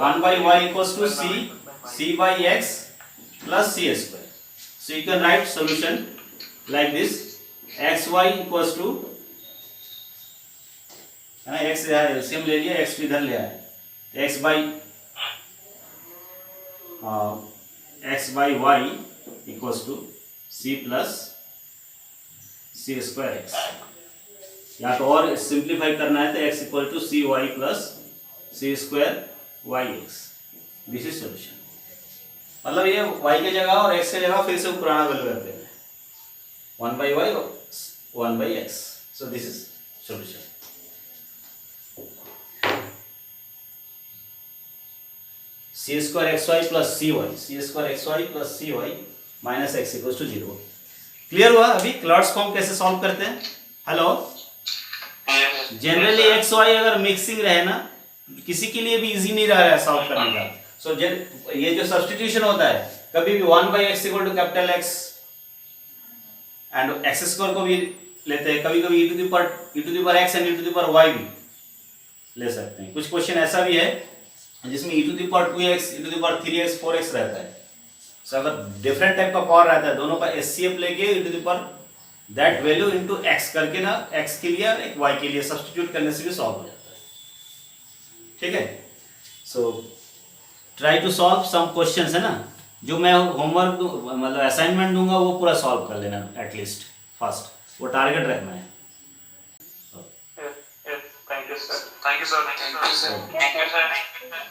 1 by y equals to c by x plus c square. So you can write solution like this, xy equals to, है ना, x एलसीएम ले लिया, x इधर ले आया, x by y equals to c plus C square X, या तो और सिंप्लीफाई करना है तो x equal to C Y plus C square Y X. This is solution. मतलब ये y के जगह और x के जगह फिर से पुराना वैल्यू रखते हैं, 1 by y 1 by x। So this is solution. C square X Y plus C Y, C square X Y plus C Y minus X equals to 0। Clear हुआ? अभी क्लॉट्स फॉर्म कैसे सॉल्व करते हैं? Hello, generally X Y अगर mixing रहे ना, किसी के लिए भी इजी नहीं रह रहा है सॉल्व करने का। सो ये जो सब्स्टिट्यूशन होता है, कभी भी 1 by x equal to capital x and X square को भी लेते हैं, कभी कभी e to the power x and e to the power y भी ले सकते हैं। कुछ क्वेश्चन ऐसा भी है जिसमें e to the power 2x, e to the power 3x, 4x रहता है। सो अगर डिफरेंट टाइप का पावर रहता है, दोनों का एचसीएफ लेके e to the power that value into x करके ना, x के लिए और एक y के लिए सब्स्टिट्यूट करने से भी सॉल्व हो जाता है। ठीक है, so try to solve some questions, है ना, जो मैं होमवर्क मतलब असाइनमेंट दूंगा वो पूरा सॉल्व कर लेना एटलीस्ट फर्स्ट, वो टारगेट रखना है। Yes, thank you, sir. Thank you, sir. Thank you, sir. Thank you, sir.